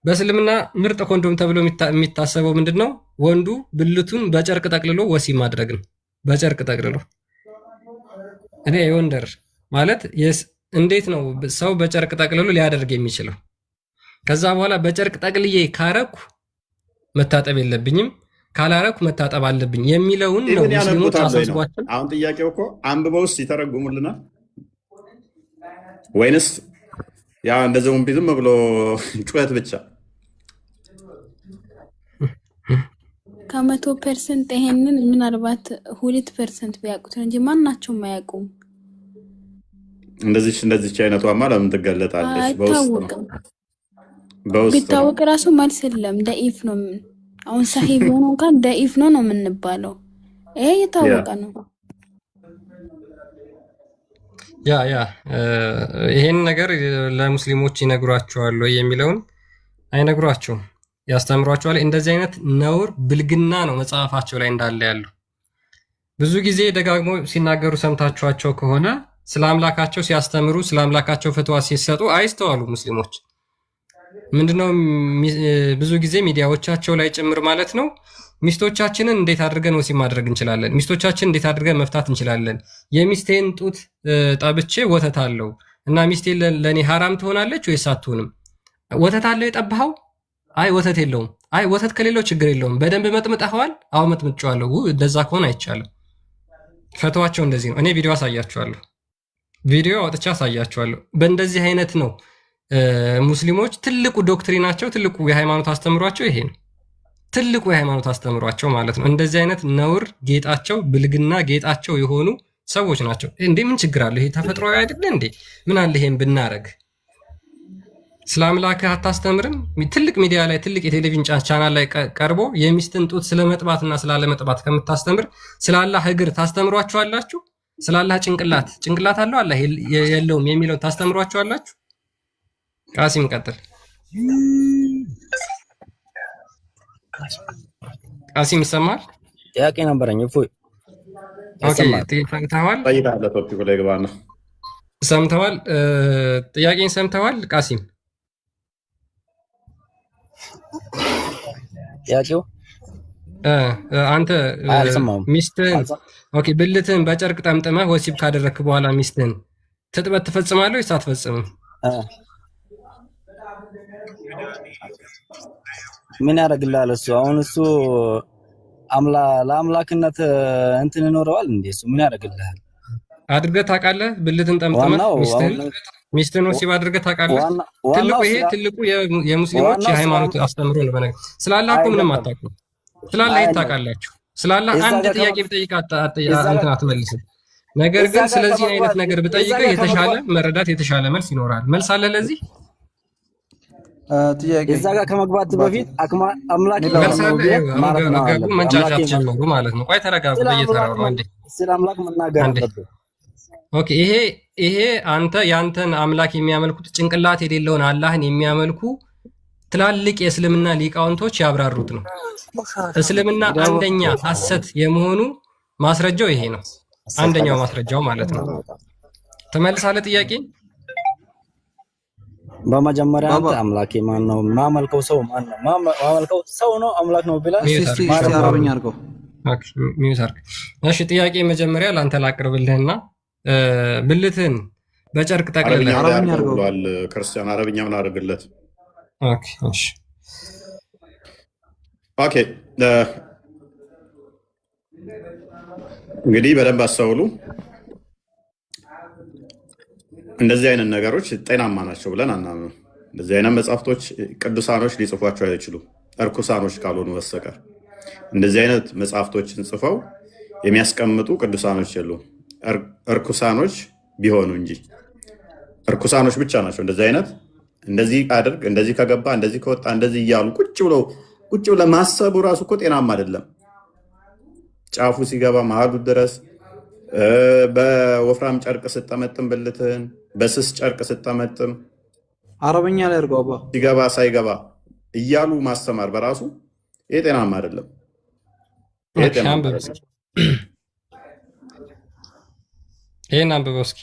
በእስልምና ምርጥ ኮንዶም ተብሎ የሚታሰበው ምንድነው? ወንዱ ብልቱን በጨርቅ ጠቅልሎ ወሲብ ማድረግ ነው። በጨርቅ ጠቅልሎ እኔ ወንደር ማለት እንዴት ነው ሰው በጨርቅ ጠቅልሎ ሊያደርግ የሚችለው? ከዛ በኋላ በጨርቅ ጠቅልዬ ካረኩ መታጠብ የለብኝም ካላረኩ መታጠብ አለብኝ የሚለውን ነው ሙስሊሞች አሳስቧቸው። አሁን ጥያቄው እኮ አንብበውስ ይተረጉሙልናል ወይንስ ያ እንደዚሁም ዝም ብሎ ጩኸት ብቻ? 100% ይሄንን ምናልባት 2% ቢያውቁት እንጂ ማናቸውም አያውቁም። እንደዚህ አይነቷማ ለምን ትገለጣለች? አይታወቅም። ቢታወቅ ራሱ መልስ የለም። ደኢፍ ነው። አሁን ሰሂህ ሆኖ እንኳን ደኢፍ ነው የምንባለው። ይሄ የታወቀ ነው። ያ ይሄን ነገር ለሙስሊሞች ይነግሯቸዋል ወይ የሚለውን አይነግሯቸውም፣ ያስተምሯቸዋል። እንደዚህ አይነት ነውር ብልግና ነው መጽሐፋቸው ላይ እንዳለ ያለው። ብዙ ጊዜ ደጋግሞ ሲናገሩ ሰምታችኋቸው ከሆነ ስለ አምላካቸው ሲያስተምሩ ስለ አምላካቸው ፈትዋ ሲሰጡ አይስተዋሉ ሙስሊሞች። ምንድነው ብዙ ጊዜ ሚዲያዎቻቸው ላይ ጭምር ማለት ነው ሚስቶቻችንን እንዴት አድርገን ወሲብ ማድረግ እንችላለን? ሚስቶቻችንን እንዴት አድርገን መፍታት እንችላለን? የሚስቴን ጡት ጠብቼ ወተት አለው እና ሚስቴ ለኔ ሐራም ትሆናለች ወይስ አትሆንም? ወተት አለው የጠባኸው? አይ ወተት የለውም። አይ ወተት ከሌለው ችግር የለውም። በደንብ መጥምጠኸዋል? አዎ መጥምጬዋለሁ። እንደዛ ከሆነ አይቻልም። ፈትዋቸው እንደዚህ ነው። እኔ ቪዲዮ አሳያችኋለሁ። ቪዲዮ አውጥቼ አሳያችኋለሁ። በእንደዚህ አይነት ነው ሙስሊሞች ትልቁ ዶክትሪናቸው፣ ትልቁ የሃይማኖት አስተምሯቸው ይሄ ነው። ትልቁ የሃይማኖት አስተምሯቸው ማለት ነው። እንደዚህ አይነት ነውር ጌጣቸው፣ ብልግና ጌጣቸው የሆኑ ሰዎች ናቸው። እንዴ ምን ችግር አለ? ይሄ ተፈጥሯዊ አይደለ እንዴ? ምን አለ ይሄን ብናረግ? ስለ አምላክህ አታስተምርም? ትልቅ ሚዲያ ላይ ትልቅ የቴሌቪዥን ቻናል ላይ ቀርቦ የሚስትን ጡት ስለመጥባትና ስላለመጥባት ከምታስተምር ስለ አላህ እግር ታስተምሯቸዋላችሁ? ስለ አላህ ጭንቅላት አለው አላህ የለውም የሚለውን ታስተምሯቸዋላችሁ? ቃሲም ቀጥል። ቃሲም ይሰማል? ጥያቄ ነበረኝ። እፎይ ሰምተዋል? ጥያቄን ሰምተዋል? ቃሲም ጥያቄው አንተ ሚስትህን ብልትህን በጨርቅ ጠምጥመህ ወሲብ ካደረግክ በኋላ ሚስትህን ትጥበት ትፈጽማለህ ወይስ አትፈጽምም? ምን ያደርግልሃል እሱ? አሁን እሱ ለአምላክነት እንትን ይኖረዋል እንዴ? እሱ ምን ያደርግልሃል? አድርገህ ታውቃለህ? ብልትን ጠምጥመህ ሚስትህን ወሲብ አድርገህ ታውቃለህ? ትልቁ የሙስሊሞች የሃይማኖት አስተምሮ ነው። በነገር ስላላህ እኮ ምንም አታውቁም። ስላላህ የት ታውቃላችሁ? ስላላህ አንድ ጥያቄ ብጠይቅህ እንትን አትመልስም። ነገር ግን ስለዚህ አይነት ነገር ብጠይቅህ የተሻለ መረዳት የተሻለ መልስ ይኖራል። መልስ አለ ለዚህ ጥያቄ እዛ ጋር ከመግባት በፊት አምላክ መንጫጫት ጀመሩ ማለት ነው። ቆይ ተረጋጉ። በየተራው ነው እንዴ ስለ አምላክ መናገር አለበት። ኦኬ ይሄ አንተ ያንተን አምላክ የሚያመልኩት ጭንቅላት የሌለውን አላህን የሚያመልኩ ትላልቅ የእስልምና ሊቃውንቶች ያብራሩት ነው። እስልምና አንደኛ ሐሰት የመሆኑ ማስረጃው ይሄ ነው። አንደኛው ማስረጃው ማለት ነው። ተመልሳለህ ጥያቄ? በመጀመሪያ አንተ አምላኬ ማን ነው? ማመልከው ሰው ማን ነው? ማመልከው ሰው ነው አምላክ ነው ብላ አረብኛ አድርገው። ኦኬ ሚውት አድርግ። እሺ ጥያቄ መጀመሪያ ላንተ ላቅርብልህና ብልትን በጨርቅ ጠቅልለህ አረብኛ አድርገው ብሏል ክርስቲያን። አረብኛ ምን አድርግለት? ኦኬ እሺ ኦኬ እንግዲህ በደንብ አስተውሉ። እንደዚህ አይነት ነገሮች ጤናማ ናቸው ብለን አናምንም። እንደዚህ አይነት መጽሐፍቶች ቅዱሳኖች ሊጽፏቸው አይችሉም እርኩሳኖች ካልሆኑ በስተቀር። እንደዚህ አይነት መጽሐፍቶችን ጽፈው የሚያስቀምጡ ቅዱሳኖች የሉም እርኩሳኖች ቢሆኑ እንጂ። እርኩሳኖች ብቻ ናቸው እንደዚህ አይነት እንደዚህ አድርግ፣ እንደዚህ ከገባ፣ እንደዚህ ከወጣ፣ እንደዚህ እያሉ ቁጭ ብለው ማሰቡ ራሱ እኮ ጤናማ አይደለም። ጫፉ ሲገባ መሀሉ ድረስ በወፍራም ጨርቅ ስጠመጥም ብልትህን በስስ ጨርቅ ስጠመጥም አረብኛ ላይ አድርገው አባ ሲገባ ሳይገባ እያሉ ማስተማር በራሱ ይሄ ጤናማ አይደለም። ይሄን አንብበው እስኪ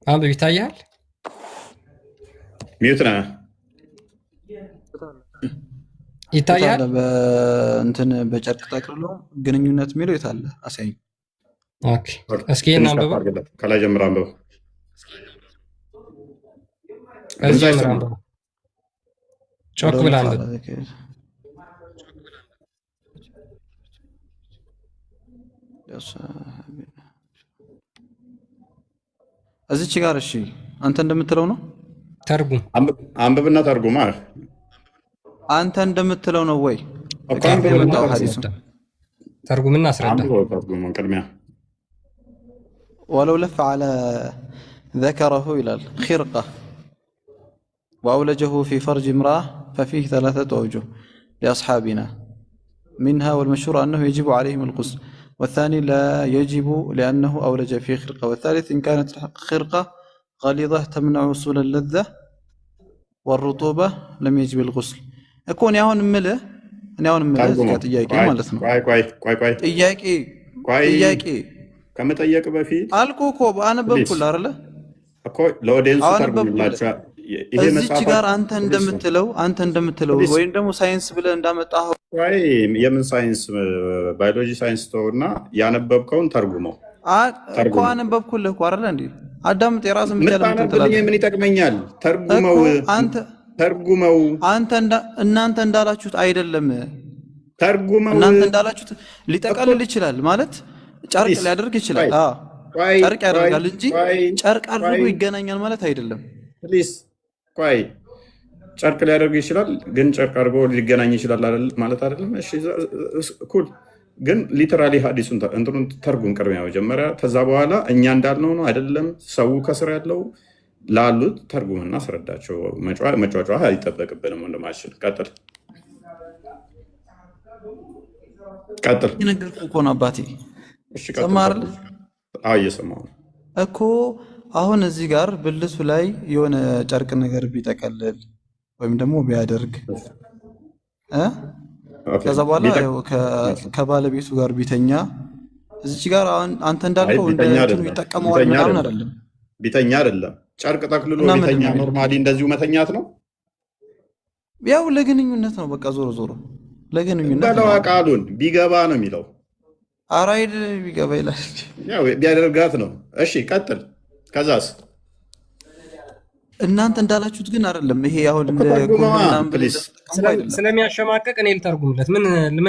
አንብብ። ይታያል? ሚዩት ነህ? ይታያል? በእንትን በጨርቅ ጠቅልሎ ግንኙነት የሚለው የታለ? አሳይኝ። ኦኬ እስኪ ይሄን አንብበው። ከላይ ጀምር አንብበው። ከዚህ ጀምር አንብበው። ጮክ ብለህ አንብበው። እዚች ጋር እሺ፣ አንተ እንደምትለው ነው። ተርጉም አንብብና ተርጉም። አንተ እንደምትለው ነው ወይ? ተርጉምና አስረዳ። ቅድሚያ ወለው ለፍ ዐለ ዘከረሁ ይላል ኺርቀ ወአውለጀሁ ፊ ፈርጅ እምረአ ፈፊህ ሰላሰቱ አውጁህ ሊአስሓቢና ሚንሃ ወልመሽሁር አነሁ የጅቡ ዐለይሂም አልጉስል والثاني لا يجب لأنه أولج في خرقة والثالث إن كانت خرقة غليظة تمنع وصول اللذة والرطوبة لم يجب الغسل أكون ياهون مله أنا ياهون مله تيجي مالتنا تيجي كم تيجي بفي الكوكوب أنا بقول لا أكو لو دين سوتر بملاك እዚች ጋር አንተ እንደምትለው ወይም ደግሞ ሳይንስ ብለህ እንዳመጣኸው የምን ሳይንስ ባዮሎጂ ሳይንስ ተውና ያነበብከውን ተርጉመው እኮ አነበብኩልህ እኮ አይደለ እንዴ? አዳምጥ። የራስን ብቻ ለምትላለህ ምን ይጠቅመኛል? ተርጉመው እናንተ እንዳላችሁት አይደለም። ተርጉመው እናንተ እንዳላችሁት ሊጠቀልል ይችላል ማለት ጨርቅ ሊያደርግ ይችላል። ጨርቅ ያደርጋል እንጂ ጨርቅ አድርጎ ይገናኛል ማለት አይደለም። ፕሊዝ ቆይ ጨርቅ ሊያደርግ ይችላል፣ ግን ጨርቅ አድርጎ ሊገናኝ ይችላል ማለት አይደለም። እሺ ኩል ግን ሊተራሊ ሐዲሱን እንትኑን ተርጉም ቅድሚያ መጀመሪያ፣ ከዛ በኋላ እኛ እንዳልነው ነው አይደለም። ሰው ከስር ያለው ላሉት ተርጉምና አስረዳቸው። መጫወጫ አይጠበቅብንም። ወንድማችን ቀጥል። የነገርኩህ እኮ ነው አባቴ። ሰማህ አይደል? አዎ እየሰማሁ ነው እኮ። አሁን እዚህ ጋር ብልቱ ላይ የሆነ ጨርቅ ነገር ቢጠቀልል ወይም ደግሞ ቢያደርግ ከዛ በኋላ ከባለቤቱ ጋር ቢተኛ እዚች ጋር አንተ እንዳልከው እንደእንትኑ ይጠቀመዋል ምናምን አይደለም። ቢተኛ አይደለም ጨርቅ ጠቅልሎ ቢተኛ ኖርማሊ እንደዚሁ መተኛት ነው። ያው ለግንኙነት ነው። በቃ ዞሮ ዞሮ ለግንኙነት በለዋ ቃሉን ቢገባ ነው የሚለው። አራይድ ቢገባ ይላል። ያው ቢያደርጋት ነው። እሺ ቀጥል። ከዛስ እናንተ እንዳላችሁት ግን አይደለም። ይሄ አሁን ስለሚያሸማቀቅ እኔ ልተርጉምለት ምን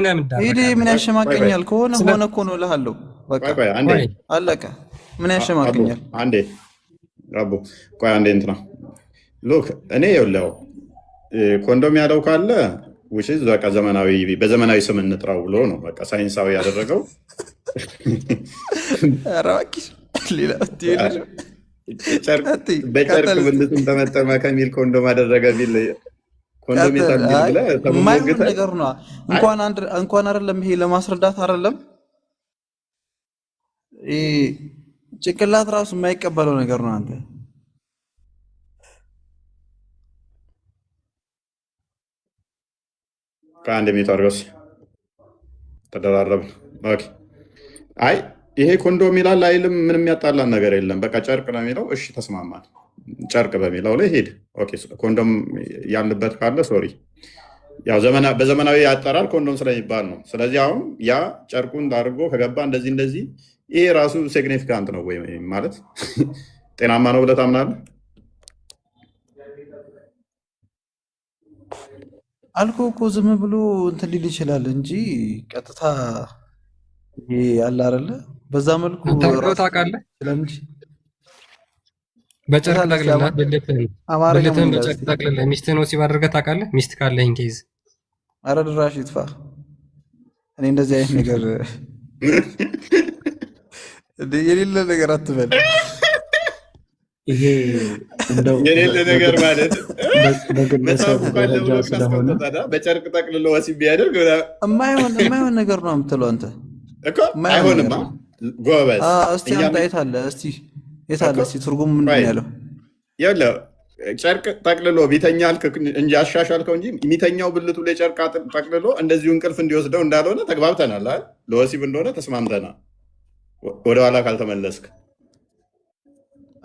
ያምዳል? ምን ያሸማቀኛል? ከሆነ ሆነ እኮ ነው እልሃለሁ። በቃ አለቀ። ምን ያሸማቀኛል? አንዴ አቡ ቆይ አንዴ እንትና ሉክ እኔ ይኸውልህ ኮንዶም ያለው ካለ ውጪ በቃ በዘመናዊ ስም እንጥራው ብሎ ነው በቃ ሳይንሳዊ ያደረገው። በጨርቅ ብልቱን ተመጠመ ከሚል ኮንዶም አደረገ ቢል ኮንዶም የታል ብለህ የማይሆን ነገር ነው። እንኳን አይደለም ይሄ ለማስረዳት አይደለም ጭንቅላት ራሱ የማይቀበለው ነገር ነው። አንተ ከአንድ የሚታርገስ ተደራረብን። ኦኬ አይ ይሄ ኮንዶም ይላል አይልም፣ ምንም ያጣላን ነገር የለም። በቃ ጨርቅ ነው የሚለው። እሺ ተስማማን። ጨርቅ በሚለው ላይ ሄድ። ኦኬ ኮንዶም ያለበት ካለ ሶሪ፣ ያው በዘመናዊ አጠራር ኮንዶም ስለሚባል ነው። ስለዚህ አሁን ያ ጨርቁን አድርጎ ከገባ እንደዚህ ይሄ ራሱ ሲግኒፊካንት ነው ወይ ማለት ጤናማ ነው ብለህ ታምናለህ? አልኩህ እኮ ዝም ብሎ እንትን ሊል ይችላል እንጂ ቀጥታ ይሄ ያለ አይደለ በዛ መልኩ ተብሎ ታውቃለህ? በጨርቅ ጠቅልላ ብልትህን በጨርቅ ጠቅልላ ሚስትህን ወሲብ አድርገህ ታውቃለህ? ሚስት ካለህ ኬዝ ኧረ ድራሽ ይጥፋ። እኔ እንደዚህ አይነት ነገር የሌለ ነገር አትበል። ይሄ እንደው የሌለ ነገር ማለት በግለሰብ ደረጃ ስለሆነ በጨርቅ ጠቅልሎ ወሲብ ቢያደርግ የማይሆን ነገር ነው የምትለው አንተ እኮ። አይሆንማ ጎበዝ። እስቲ አምጣ። የት አለ? እስቲ ትርጉሙ ምንድን ነው ያለው? ይኸውልህ ጨርቅ ጠቅልሎ ቢተኛ እንጂ አሻሻልከው እንጂ የሚተኛው ብልቱ ላይ ጨርቅ ጠቅልሎ እንደዚሁ እንቅልፍ እንዲወስደው እንዳልሆነ ተግባብተናል አይደል? ለወሲብ እንደሆነ ተስማምተናል። ወደኋላ ካልተመለስክ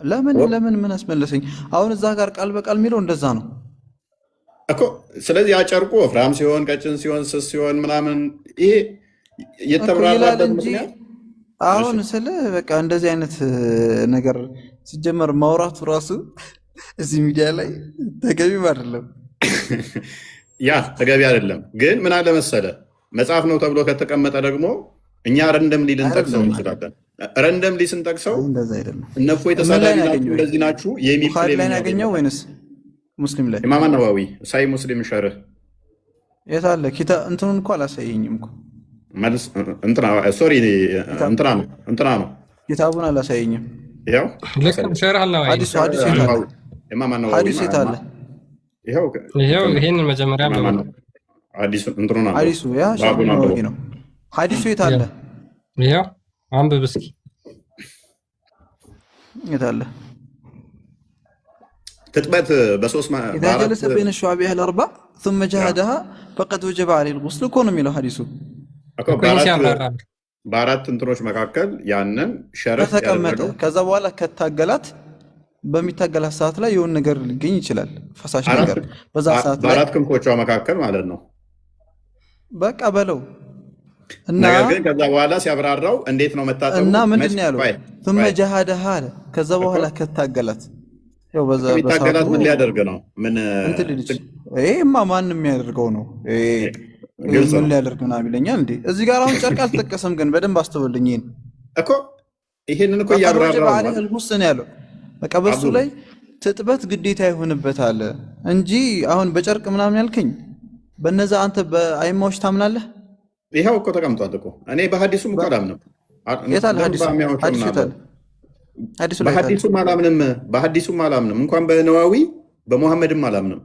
ለምን ምን አስመለሰኝ? አሁን እዛ ጋር ቃል በቃል የሚለው እንደዛ ነው እኮ። ስለዚህ ያ ጨርቁ ወፍራም ሲሆን፣ ቀጭን ሲሆን፣ ስስ ሲሆን ምናምን ይሄ የተብራራበት ምክንያት አሁን ስለ በቃ እንደዚህ አይነት ነገር ሲጀመር ማውራቱ ራሱ እዚህ ሚዲያ ላይ ተገቢም አይደለም። ያ ተገቢ አይደለም። ግን ምን አለ መሰለህ መጽሐፍ ነው ተብሎ ከተቀመጠ ደግሞ እኛ ረንደምሊ ልንጠቅሰው እንችላለን። ረንደምሊ ስንጠቅሰው እነፎ የተሳዳቢ ናችሁ እንደዚህ ናችሁ የሚል ላይ ያገኘው ወይንስ ሙስሊም ላይ? ኢማም ነዋዊ ሳይ ሙስሊም ሸርህ የት አለ? እንትኑን እኮ አላሳየኝም እኮ መልስ ሶሪ እንትና ነው ኪታቡን አላሳየኝም። ያው ሐዲሱ የት አለ? ይሄው ይሄንን መጀመሪያ ሐዲሱ እንትኑና ሐዲሱ ያ ነው። ሐዲሱ የት አለ? ይሄው አንብብ እስኪ። የት አለ? ትጥበት በሶስት إذا جلس بين الشعبها الأربع ثم جهدها فقد وجب عليه الغسل እኮ ነው የሚለው ሐዲሱ። በአራት እንትኖች መካከል ያንን ሸረፍ ተቀመጠ። ከዛ በኋላ ከታገላት በሚታገላት ሰዓት ላይ የሆነ ነገር ሊገኝ ይችላል፣ ፈሳሽ ነገር በዛ ሰዓት ላይ በአራት ክንፎቿ መካከል ማለት ነው። በቃ በለው ነገር ግን ከዛ በኋላ ሲያብራራው እንዴት ነው መታጠቡ እና ምንድን ነው ያለው? ثم جهدها አለ። ከዛ በኋላ ከታገላት ያው በዛ ከታገላት ምን ሊያደርግ ነው? ምን ይሄማ ማንም የሚያደርገው ነው። ምን ሊያደርግ ምናምን ይለኛል እንዴ? እዚህ ጋር አሁን ጨርቅ አልተጠቀሰም፣ ግን በደንብ አስተውልኝ። ይሄን እኮ ይሄንን እኮ ያብራራው ነው ያለው። በቃ በሱ ላይ ትጥበት ግዴታ ይሆንበታል እንጂ አሁን በጨርቅ ምናምን ያልከኝ በነዛ አንተ በአይማዎች ታምናለህ? ይሄው እኮ ተቀምጧል እኮ። እኔ በሐዲሱም እኮ አላምንም። የታል ሐዲሱ? በሐዲሱም አላምንም። እንኳን በነዋዊ በሙሐመድም አላምንም።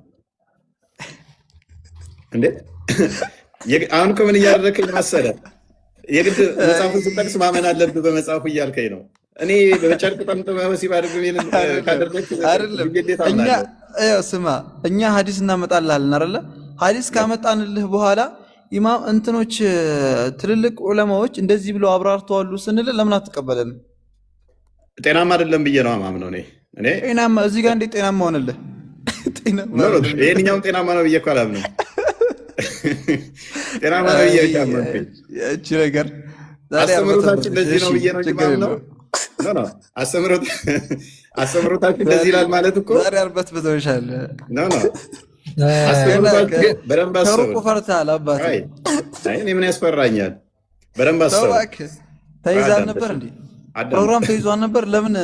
እንዴ አሁን እኮ ምን እያደረከኝ መሰለህ? የግድ መጽሐፉን ስጠቅስ ማመን አለብህ በመጽሐፉ እያልከኝ ነው። እኔ በጨርቅ ጠምጥመህ ወሲብ አድርገህ ስማ፣ እኛ ሐዲስ እናመጣልሃለን አይደለ? ሐዲስ ካመጣንልህ በኋላ ኢማም እንትኖች ትልልቅ ዑለማዎች እንደዚህ ብለው አብራርተዋሉ ስንል ለምን አትቀበለን? ጤናማ አይደለም ብዬ ነው ማምነው። እኔ ጤናማ እዚህ ጋር እንዴት ጤናማ ሆነልህ? ይሄንኛውን ጤናማ ነው ብዬ እኮ አላምነው። ጤናማ ነው ብዬ አላምነው። እቺ ነገር አስተምሮታችን እንደዚህ ነው ብዬ ነው የማምነው። አስተምሮታችን እንደዚህ ይላል ማለት እኮ ዛሬ አርበት በዘውሻል ነው በደንብ አስበው። ከሩቁ ፈርተሃል አባቴ። እኔ ምን ያስፈራኛል? በደንብ አስበው። ተይዛል ነበር እንዴ? ፕሮግራም ተይዟል ነበር። ለምን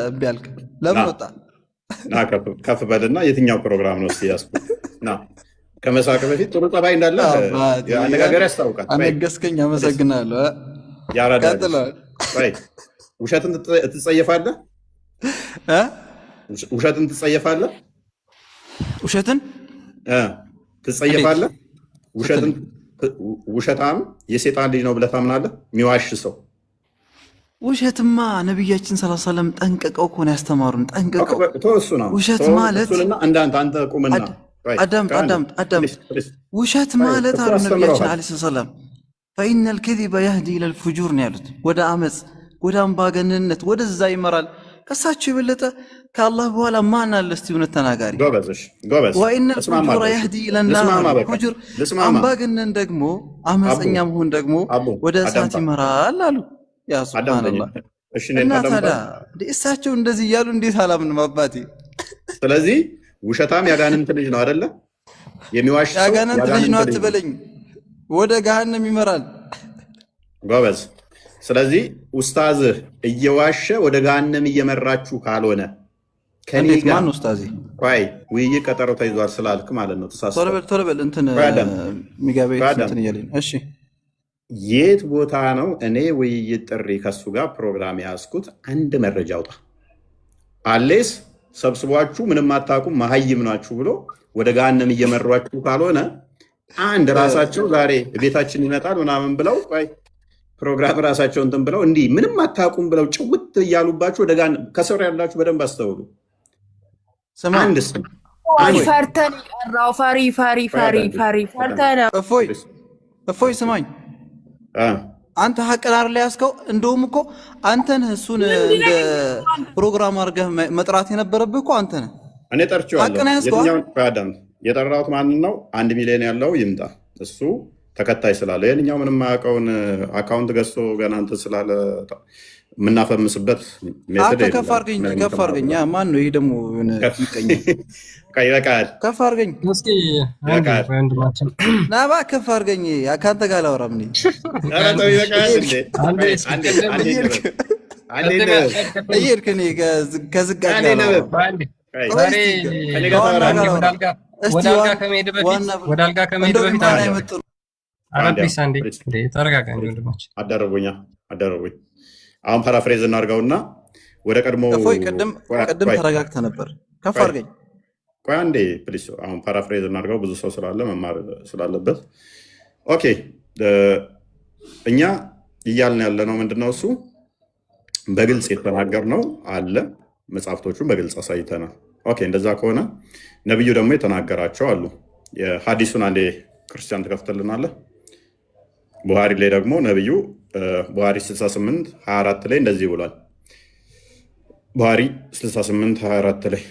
እምቢ አልክ? ለምን ወጣ? ና ከፍ በልና የትኛው ፕሮግራም ነው? እስኪ ያስኩት ና ከመሳቅ በፊት ጥሩ ጸባይ እንዳለ አነጋገር ያስታውቃል። አነገስከኝ። አመሰግናለሁ። ያራዳል። ውሸትን ትጸየፋለህ? እ? ውሸትን ትጸየፋለህ? ውሸትን ትጸየፋለህ? ውሸትን ስትለኝ ውሸታም የሴጣን ልጅ ነው ብለህ ታምናለህ? የሚዋሽ ሰው ውሸትማ ነቢያችን ሰለላሁ ዐለይሂ ወሰለም ጠንቅቀው እኮ ነው ያስተማሩን። ጠንቅቀው እሱ ነው ውሸት ማለት እንዳንተ አንተ ቁምና አዳምጥ። ውሸት ማለት አሉ ነቢያችን ዓለይሂ ሰላም ፈኢነል ከዚበ የህዲ ኢለል ፉጁር ነው ያሉት። ወደ አመፅ፣ ወደ አምባገነንነት ወደዛ ይመራል። ከሳቸው የበለጠ ከአላህ በኋላ ማን አለ? እስቲ እውነት ተናጋሪ። ወኢነል ፉጁረ የህዲ ኢለናር ፉጁር፣ አምባገነን ደግሞ አመፀኛ መሆን ደግሞ ወደ እሳት ይመራል አሉ። ያ ሱብሃንአላህ። እና ታዲያ እሳቸው እንደዚህ እያሉ እንዴት አላምንም አባቴ? ስለዚህ ውሸታም ያጋንንት ልጅ ነው አይደለ? የሚዋሽ ሰው ያጋንንት ልጅ ነው አትበለኝ፣ ወደ ገሃነም ይመራል። ጎበዝ። ስለዚህ ኡስታዝህ እየዋሸ ወደ ገሃነም እየመራችሁ ካልሆነ ከኔ ጋር ማን ኡስታዚ? ቆይ ውይይት ቀጠሮ ተይዟል ስላልክ ማለት ነው። ተሳስተህ ቶሎ በል እንትን ሚጋቤት እንትን እያለኝ ነው። እሺ የት ቦታ ነው እኔ ውይይት ጥሪ ከሱ ጋር ፕሮግራም ያዝኩት? አንድ መረጃ አውጣ። አሌስ ሰብስቧችሁ ምንም አታውቁም መሀይም ናችሁ ብሎ ወደ ገሃነም እየመሯችሁ ካልሆነ አንድ ራሳቸው ዛሬ ቤታችን ይመጣል ምናምን ብለው ቆይ ፕሮግራም ራሳቸው እንትን ብለው እንዲህ ምንም አታውቁም ብለው ጭውት እያሉባችሁ ወደ ገሃነም ከሰሩ ያላችሁ በደንብ አስተውሉ። አንድ ስም ፈርተን የቀራው ፈሪ ፈርተን እፎይ ስማኝ፣ አንተ ሀቅን አይደል ያዝከው? እንደውም እኮ አንተ ነህ እሱን እንደ ፕሮግራም አድርገህ መጥራት የነበረብህ እኮ አንተ ነህ። እኔ ጠርቼዋለሁ። የጠራሁት ማንን ነው? 1 ሚሊዮን ያለው ይምጣ፣ እሱ ተከታይ ስላለ። ይህንኛው ምንም የማያውቀውን አካውንት ገዝቶ ገና እንትን ስላለ የምናፈምስበት ሜትድ ከፍ አድርገኝ። ማን ነው ይሄ ደግሞ? ይበቃል። ከፍ አድርገኝ ናባ፣ ከፍ አድርገኝ። ከአንተ ጋር ላወራም እየሄድክ ከዝጋ ወደ አልጋ ከመሄድ በፊት አደረጉኝ። አሁን ፓራፍሬዝ እናድርገውና ወደ ቀድሞ ቅድም ተረጋግተህ ነበር። ከፍ አድርገኝ። ቆይ አንዴ ፕሊስ። አሁን ፓራፍሬዝ እናድርገው፣ ብዙ ሰው ስላለ መማር ስላለበት። ኦኬ እኛ እያልን ያለ ነው ምንድነው? እሱ በግልጽ የተናገርነው አለ፣ መጽሐፍቶቹን በግልጽ አሳይተናል። ኦኬ እንደዛ ከሆነ ነቢዩ ደግሞ የተናገራቸው አሉ። የሀዲሱን አንዴ ክርስቲያን ትከፍትልናለህ። ቡሃሪ ላይ ደግሞ ነቢዩ ቡሃሪ 68:24 ላይ እንደዚህ ብሏል። ቡሃሪ 68:24 ላይ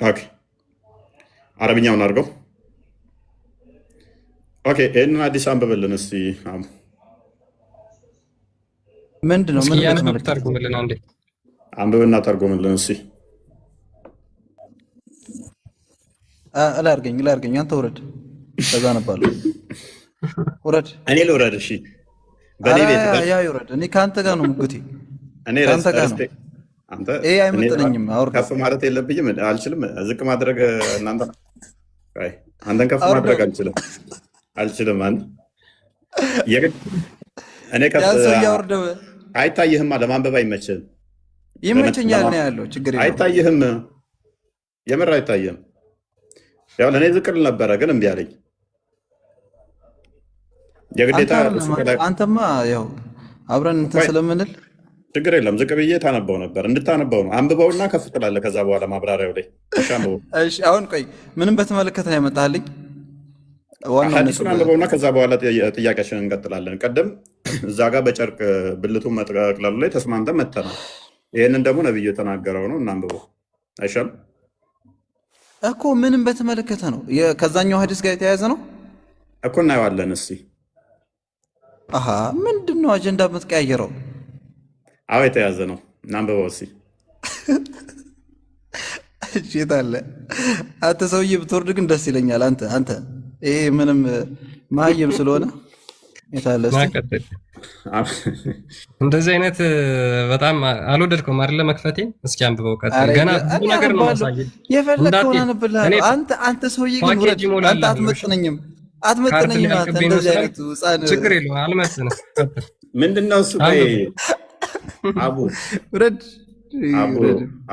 ኦኬ አረብኛውን አድርገው። ኦኬ ይህንን አዲስ አንብብልን እስቲ። ምንድን ነው አንብብና ተርጉምልን እስቲ። ላይ አድርገኝ። አንተ ውረድ፣ ከዛ ነባለሁ። ውረድ። እኔ ልውረድ? እሺ በእኔ ቤት ይውረድ። እኔ ከአንተ ጋር ነው ሙግቴ፣ ከአንተ ጋር ነው። ይሄ አይመጥነኝም። ከፍ ማለት የለብኝም። አልችልም ዝቅ ማድረግ። አንተን ከፍ ማድረግ አልችልም። እኔ ከፍ አይታይህማ፣ ለማንበብ አይመችህም። ይመቸኛል ነው ያለው። ችግር አይታይህም፣ የምር አይታይህም። ያው ለእኔ ዝቅ ልል ነበረ ግን እምቢ አለኝ። የግዴታ አንተማ ያው አብረን እንትን ስለምንል ችግር የለም። ዝቅ ብዬ ታነበው ነበር። እንድታነበው ነው። አንብበውና ከፍ ትላለህ። ከዛ በኋላ ማብራሪያው ላይ እሺ። አሁን ቆይ ምንም በተመለከተ ነው ያመጣልኝ። ሐዲሱን አንብበውና ከዛ በኋላ ጥያቄያችንን እንቀጥላለን። ቀደም እዛ ጋር በጨርቅ ብልቱን መጠቅለሉ ላይ ተስማምተን መተናል። ይህንን ደግሞ ነብዩ የተናገረው ነው። እናንብበው አይሻልም እኮ? ምንም በተመለከተ ነው። ከዛኛው ሐዲስ ጋር የተያያዘ ነው እኮ። እናየዋለን እስቲ። ምንድን ነው አጀንዳ የምትቀያየረው? አዎ የተያዘ ነው። እናንብበው እስቲ። የት አለ? አንተ ሰውዬ ብትወርድ ግን ደስ ይለኛል። አንተ ይሄ ምንም መሀይም ስለሆነ የት አለ? እንደዚህ አይነት በጣም አልወደድኩም አይደለ? መክፈቴን እስኪ አንብበው ቀጥል። ገና ብዙ ነገር ነው ማሳየት የፈለከውን አንብብልሃለሁ። አንተ ሰውዬ ግን ውረድ። አንተ አትመጥነኝም። አንተ እንደዚህ አይነቱ ህፃን ችግር የለውም አልመጥንም። ምንድነው እሱ? አቡ ውረድ።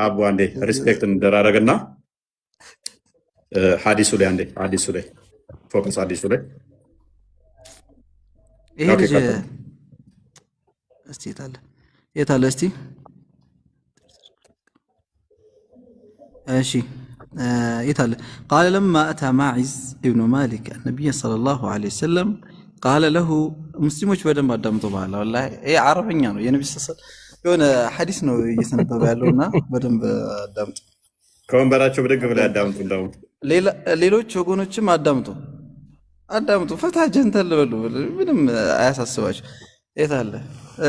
አቡ አንዴ ሪስፔክት እንደራረግና ሐዲሱ ላይ አንዴ ሐዲሱ ላይ ፎከስ ሐዲሱ ላይ ይሄ ልጅ እስቲ የታለ እስቲ እሺ የታለ قال لما أتى ماعز ابن مالك النبي صلى الله عليه وسلم قال له ሙስሊሞች በደንብ አዳምጡ ባላ والله ይሄ አረበኛ ነው የነብዩ ሰለላሁ የሆነ ሐዲስ ነው እየተነበበ ያለውና በደንብ አዳምጡ። ከወንበራቸው ብድግ ብለው ያዳምጡ። እንደው ሌሎች ወገኖችም አዳምጡ። ፈታ ጀንተል በሉ፣ ምንም አያሳስባችሁ። የታለ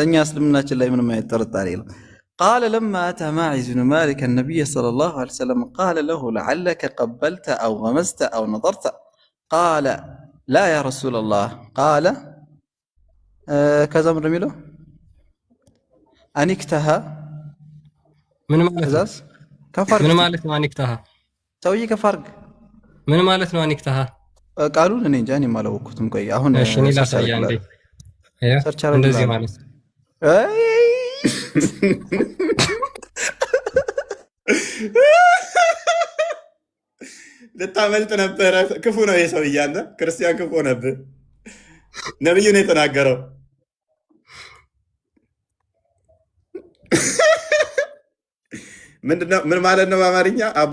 እኛ እስልምናችን ላይ ምንም አይነት ጥርጣሬ የለም። قال لما أتى ماعز بن مالك النبي صلى الله عليه وسلم قال له لعلك قبلت أو غمست أو نظرت قال لا يا رسول الله قال كذا من له أنكتها من مالت كفرق من مالت أنكتها سوي كفرق من مالت أنكتها قالوا እኔ እንጃ እኔ አላወቅኩትም። ቆይ አሁን እሺ እኔ ላሳያ እንዴ እንደዚህ ማለት ልታመልጥ ነበረ። ክፉ ነው የሰው እያለ ክርስቲያን ክፉ ነብህ። ነብዩ ነው የተናገረው። ምንድነው? ምን ማለት ነው በአማርኛ አቡ?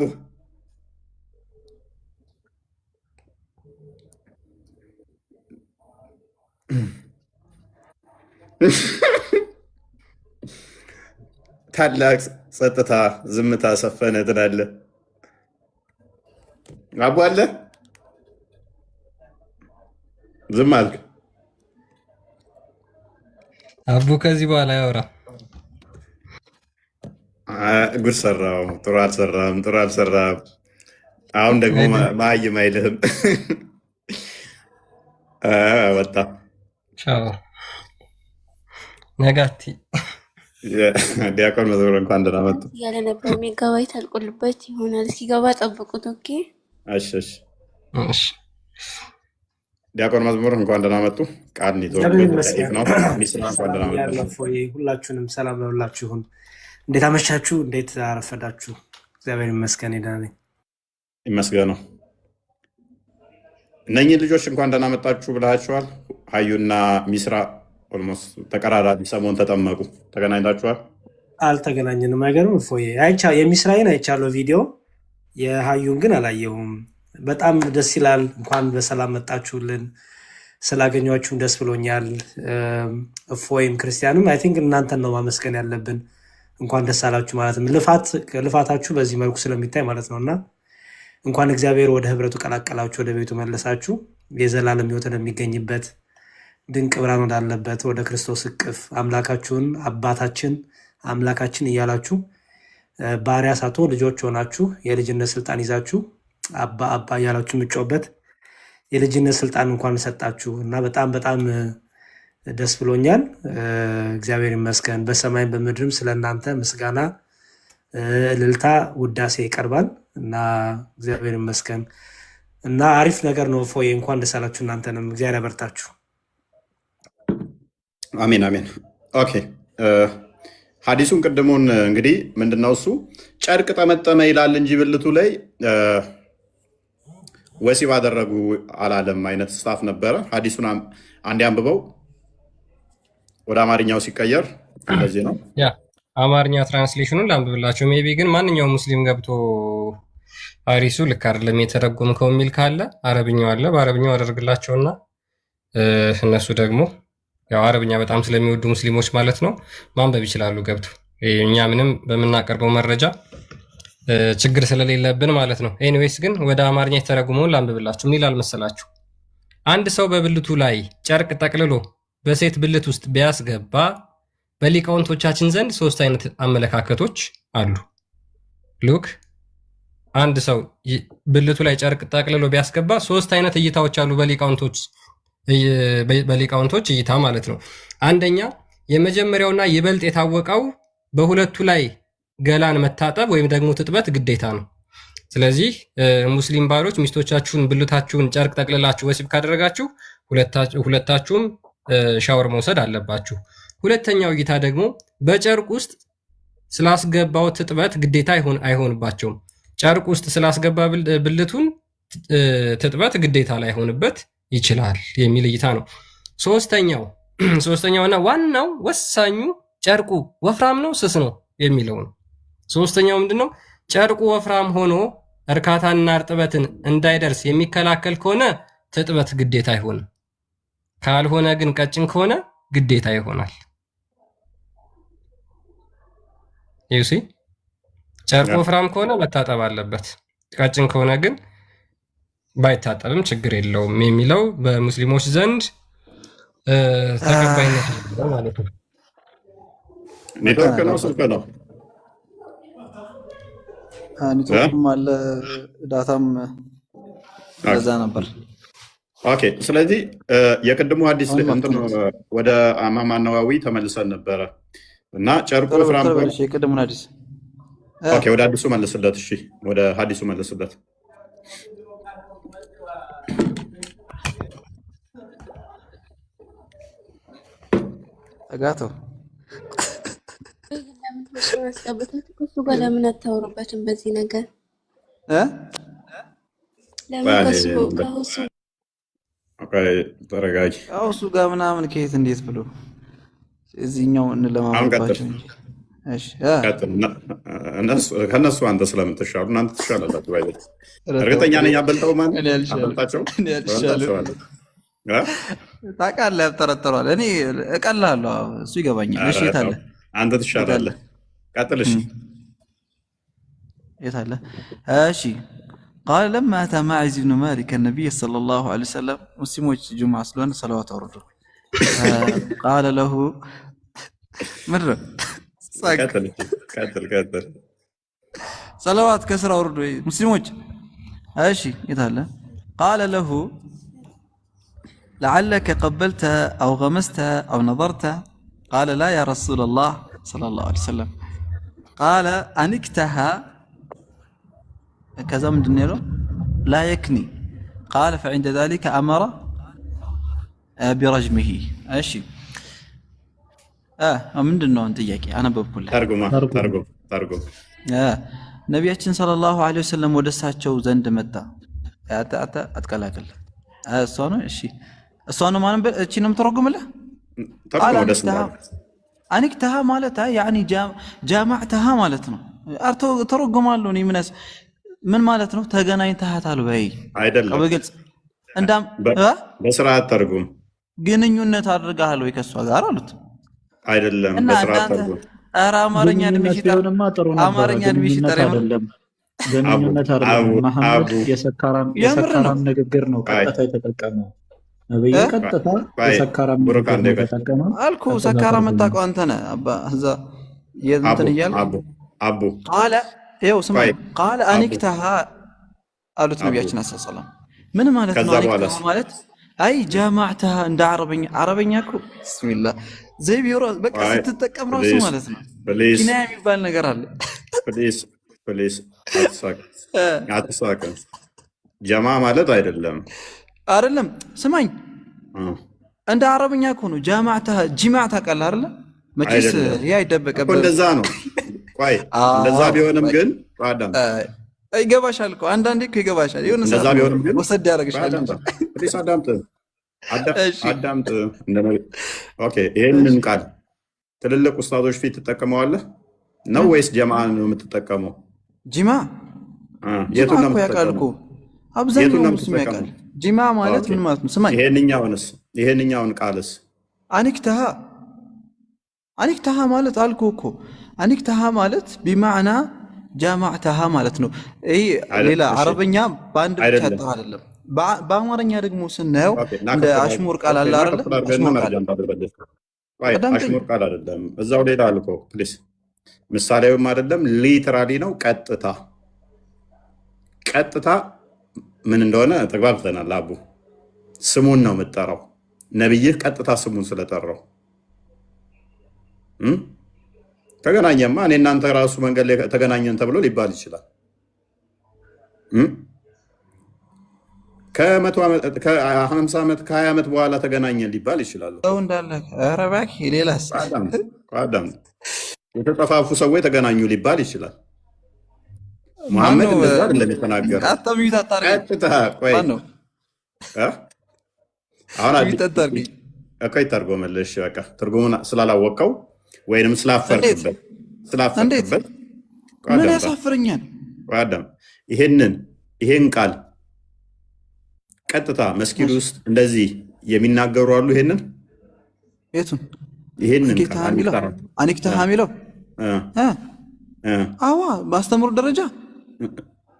ታላቅ ጸጥታ ዝምታ ሰፈነ ትላለህ። አቡ አለ ዝም አልክ። አቡ ከዚህ በኋላ ያወራ። ጉድ ሰራው። ጥሩ አልሰራም። አሁን ደግሞ ማይም አይልህም። ወጣ ነጋቲ ዲያቆን መዝሙር እንኳን ደህና መጡ ያለ ነበር። ሜጋባይት አልቆልበት ይሆናል። እስኪገባ ጠብቁት። ኦኬ እሺ። ዲያቆን መዝሙር እንኳን ደህና መጡ። ቃል ነው ሁላችሁንም ሰላም ለሁላችሁ ይሁን። እንዴት አመሻችሁ? እንዴት አረፈዳችሁ? እግዚአብሔር ይመስገን ደህና ነኝ። ይመስገነው። እነኚህ ልጆች እንኳን ደህና መጣችሁ ብላችኋል። ሀዩና ሚስራ ኦልሞስት ተቀራራቢ ሰሞን ተጠመቁ። ተገናኝታችኋል? አልተገናኘንም። አይገርም። እፎዬ የሚስራዬን አይቻለሁ ቪዲዮ፣ የሀዩን ግን አላየሁም። በጣም ደስ ይላል። እንኳን በሰላም መጣችሁልን። ስላገኟችሁን ደስ ብሎኛል። እፎይም ክርስቲያንም አይ ቲንክ እናንተን ነው ማመስገን ያለብን። እንኳን ደስ አላችሁ ማለት ነው። ልፋታችሁ በዚህ መልኩ ስለሚታይ ማለት ነው እና እንኳን እግዚአብሔር ወደ ህብረቱ ቀላቀላችሁ፣ ወደ ቤቱ መለሳችሁ። የዘላለም ህይወትን የሚገኝበት ድንቅ ብርሃን ወዳለበት ወደ ክርስቶስ እቅፍ አምላካችሁን አባታችን አምላካችን እያላችሁ ባሪያ ሳትሆኑ ልጆች ሆናችሁ የልጅነት ስልጣን ይዛችሁ አባ አባ እያላችሁ የምትጮህበት የልጅነት ስልጣን እንኳን ሰጣችሁ እና በጣም በጣም ደስ ብሎኛል። እግዚአብሔር ይመስገን። በሰማይም በምድርም ስለእናንተ ምስጋና፣ እልልታ፣ ውዳሴ ይቀርባል እና እግዚአብሔር ይመስገን እና አሪፍ ነገር ነው። ፎዬ እንኳን ደስ አላችሁ። እናንተንም እግዚአብሔር ያበርታችሁ። አሜን። ኦኬ ሐዲሱን ቅድሙን እንግዲህ ምንድነው እሱ ጨርቅ ጠመጠመ ይላል እንጂ ብልቱ ላይ ወሲብ አደረጉ አላለም አይነት ስታፍ ነበረ። ሐዲሱን አንዴ አንብበው ወደ አማርኛው ሲቀየር እንደዚህ ነው። ያ አማርኛ ትራንስሌሽኑን ላንብብላችሁ። ሜቢ ግን ማንኛውም ሙስሊም ገብቶ ሐዲሱ ልክ አይደለም የተረጎምከው የሚል ካለ አረብኛው አለ፣ በአረብኛው አደርግላቸውና እነሱ ደግሞ ያው አረብኛ በጣም ስለሚወዱ ሙስሊሞች ማለት ነው ማንበብ ይችላሉ ገብቶ። እኛ ምንም በምናቀርበው መረጃ ችግር ስለሌለብን ማለት ነው። ኤኒዌይስ ግን ወደ አማርኛ የተረጎመውን ላንብብላችሁ። ምን ይላል መሰላችሁ? አንድ ሰው በብልቱ ላይ ጨርቅ ጠቅልሎ በሴት ብልት ውስጥ ቢያስገባ በሊቃውንቶቻችን ዘንድ 3 አይነት አመለካከቶች አሉ። ሉክ አንድ ሰው ብልቱ ላይ ጨርቅ ጠቅልሎ ቢያስገባ 3 አይነት እይታዎች አሉ በሊቃውንቶች በሊቃውንቶች እይታ ማለት ነው። አንደኛ የመጀመሪያውና ይበልጥ የታወቀው በሁለቱ ላይ ገላን መታጠብ ወይም ደግሞ ትጥበት ግዴታ ነው። ስለዚህ ሙስሊም ባሎች ሚስቶቻችሁን ብልታችሁን ጨርቅ ጠቅልላችሁ ወሲብ ካደረጋችሁ ሁለታችሁም ሻወር መውሰድ አለባችሁ። ሁለተኛው እይታ ደግሞ በጨርቅ ውስጥ ስላስገባው ትጥበት ግዴታ አይሆንባቸውም። ጨርቅ ውስጥ ስላስገባ ብልቱን ትጥበት ግዴታ ላይሆንበት ይችላል የሚል እይታ ነው። ሶስተኛውና ዋናው ወሳኙ ጨርቁ ወፍራም ነው ስስ ነው የሚለው ነው። ሶስተኛው ምንድነው? ጨርቁ ወፍራም ሆኖ እርካታና እርጥበትን እንዳይደርስ የሚከላከል ከሆነ ትጥበት ግዴታ አይሆንም። ካልሆነ ግን ቀጭን ከሆነ ግዴታ ይሆናል። ይውሲ ጨርቁ ወፍራም ከሆነ መታጠብ አለበት፣ ቀጭን ከሆነ ግን ባይታጠብም ችግር የለውም የሚለው በሙስሊሞች ዘንድ ተቀባይነት አለው ማለት ነው። ኔትወርክ ነው ስልክ ነው? ኔትወርክም አለ ዳታም ለዛ ነበር። ኦኬ። ስለዚህ የቅድሙ ሐዲስ ወደ ኢማም ነዋዊ ተመልሰን ነበረ እና ጨርቁ ወፍራም ከሆነ የቅድሙን ሐዲስ ኦኬ፣ ወደ አዲሱ መልስለት። እሺ፣ ወደ ሐዲሱ መልስለት። አጋቶ እሱ ጋር ለምን አታወሩበትም? በዚህ ነገር ተረጋጊ። እሱ ጋር ምናምን ከየት እንዴት ብሎ እዚህኛው እንለማመባቸው። ከእነሱ አንተ ስለምትሻሉ እናንተ ትሻላላችሁ። እርግጠኛ ነኝ አበልጠው አበልጣቸው ታውቃለህ፣ ያብጠረጥረዋል። እኔ እቀልሃለሁ፣ እሱ ይገባኛል። እሺ የት አለ? አንተ ትሻላለህ። ቀጥል። እሺ የት አለ? እሺ قال لما أتى معز بن مالك النبي صلى الله عليه وسلم مسلموች ጁምዓ ስለሆነ ሰለዋት አውርዱ قال له ምድረ ቀጥል ሰለዋት ከስራ አውርዱ ሙስሊሞች። እሺ የት አለ? قال له لعلك قبلت أو غمست أو نظرت قال لا يا رسول الله صلى الله عليه وسلم قال أنكتها كذا من دنيا لا يكني قال فعند ذلك أمر برجمه. أشي من دنيا أنت ياكي أنا بقول ترجم نبياتنا صلى الله عليه وسلم ودساتشو زند متى أتكلاكل الصانو أشي الصانو ما نبي أشي نمترجم له قال أنكتها مالتها يعني جامعتها مالتنا ترجم لوني من من مالتنا تجناينتها تالوي አይደለም በግልጽ እንዳም በስርዓት ተርጉም ግንኙነት አድርጋለሁ ከሷ ጋር አሉት። አይደለም በስርዓት ተርጉም። ኧረ አማርኛ ድምሽጠርማ ጥሩ ነው። አማርኛ ድምሽጠር አይደለም ግንኙነት አይደለም። መሐመድ የሰካራም ንግግር ነው ቀጥታ የተጠቀመው። ነብዩ ቀጥታ የሰካራም ንግግር ነው የተጠቀመው አልኩ። ሰካራም መጣቀው አንተ ነህ አባ እዛ የእንትን እያልኩ አቡ ቃለ ይኸው ስማ ቃለ አኒክተሃ አሉት ነቢያችን ሰለላሁ ዐለይሂ ወሰለም። ምን ማለት ነው አኒክተሃ ማለት? አይ ጃማዕተሃ እንደ አረበኛ እኮ ቢስሚላህ ዘይ ቢሮ በቃ ስትጠቀም ነው እሱ ማለት ነው። ኪና የሚባል ነገር አለ። ፕሊስ አትሳቅ። ጀማ ማለት አይደለም ስማኝ እንደ አረበኛ እኮ ነው። ጃማዕተሃ ጂማዕ ታውቃለህ አይደለ? መቼስ ይሄ አይደበቀበት እንደዛ ነው። ቆይ እንደዛ ቢሆንም ግን ይገባሻል እኮ አንዳንዴ እኮ ይገባሻል። ይሁን እንደዛ ቢሆንም ግን ወሰድ ያደርግሻል። ፕሊስ አዳምጥ። ኦኬ ይሄንን ቃል ትልልቅ ኡስታዞች ፊት ትጠቀመዋለህ ነው ወይስ ጀማ ነው የምትጠቀመው? ጂማ የቱን ነው የምትጠቀመው? አብዛኛው ሙስሊም ያውቃል ጂማ ማለት ምን ማለት ነው። ስማኝ ይሄንኛውን ቃልስ አኒክተሃ ማለት አልኩ እኮ አኒክተሃ ማለት ቢማዕና ጃማዕተሃ ማለት ነው። ይሄ ሌላ አረበኛ በአንድ ብቻ ያጣ አይደለም። በአማርኛ ደግሞ ስናየው እንደ አሽሙር ቃል አለ አይደል? አሽሙር ቃል አይደለም። እዛው ሌላ አልኮ ፕሊስ ምሳሌውም አይደለም ሊተራሊ ነው። ቀጥታ ምን እንደሆነ ተግባብተናል። አቡ ስሙን ነው የምጠራው። ነብይህ ቀጥታ ስሙን ስለጠራው ተገናኘማ እኔ እናንተ ራሱ መንገድ ላይ ተገናኘን ተብሎ ሊባል ይችላል። ከ50 ዓመት ከ20 ዓመት በኋላ ተገናኘን ሊባል ይችላል። ሰው እንዳለ ኧረ እባክህ ሌላስ አዳም የተጠፋፉ ሰዎች ተገናኙ ሊባል ይችላል። መሐመድ እንደዛ አይደለም የተናገረው። ቀጥታ ቆይ አሁን አዲስ ተርጎመልሽ በቃ ትርጉሙን ስላላወቀው ወይንም ስላፈርክበት ምን ያሳፍረኛል? አዳም ይሄን ቃል ቀጥታ መስጊድ ውስጥ እንደዚህ የሚናገሩ አሉ። ይሄንን አኒክታህ የሚለው አዋ በአስተምሮ ደረጃ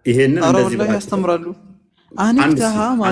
ይሄንን እንደዚህ ያስተምራሉ። አኒክታህ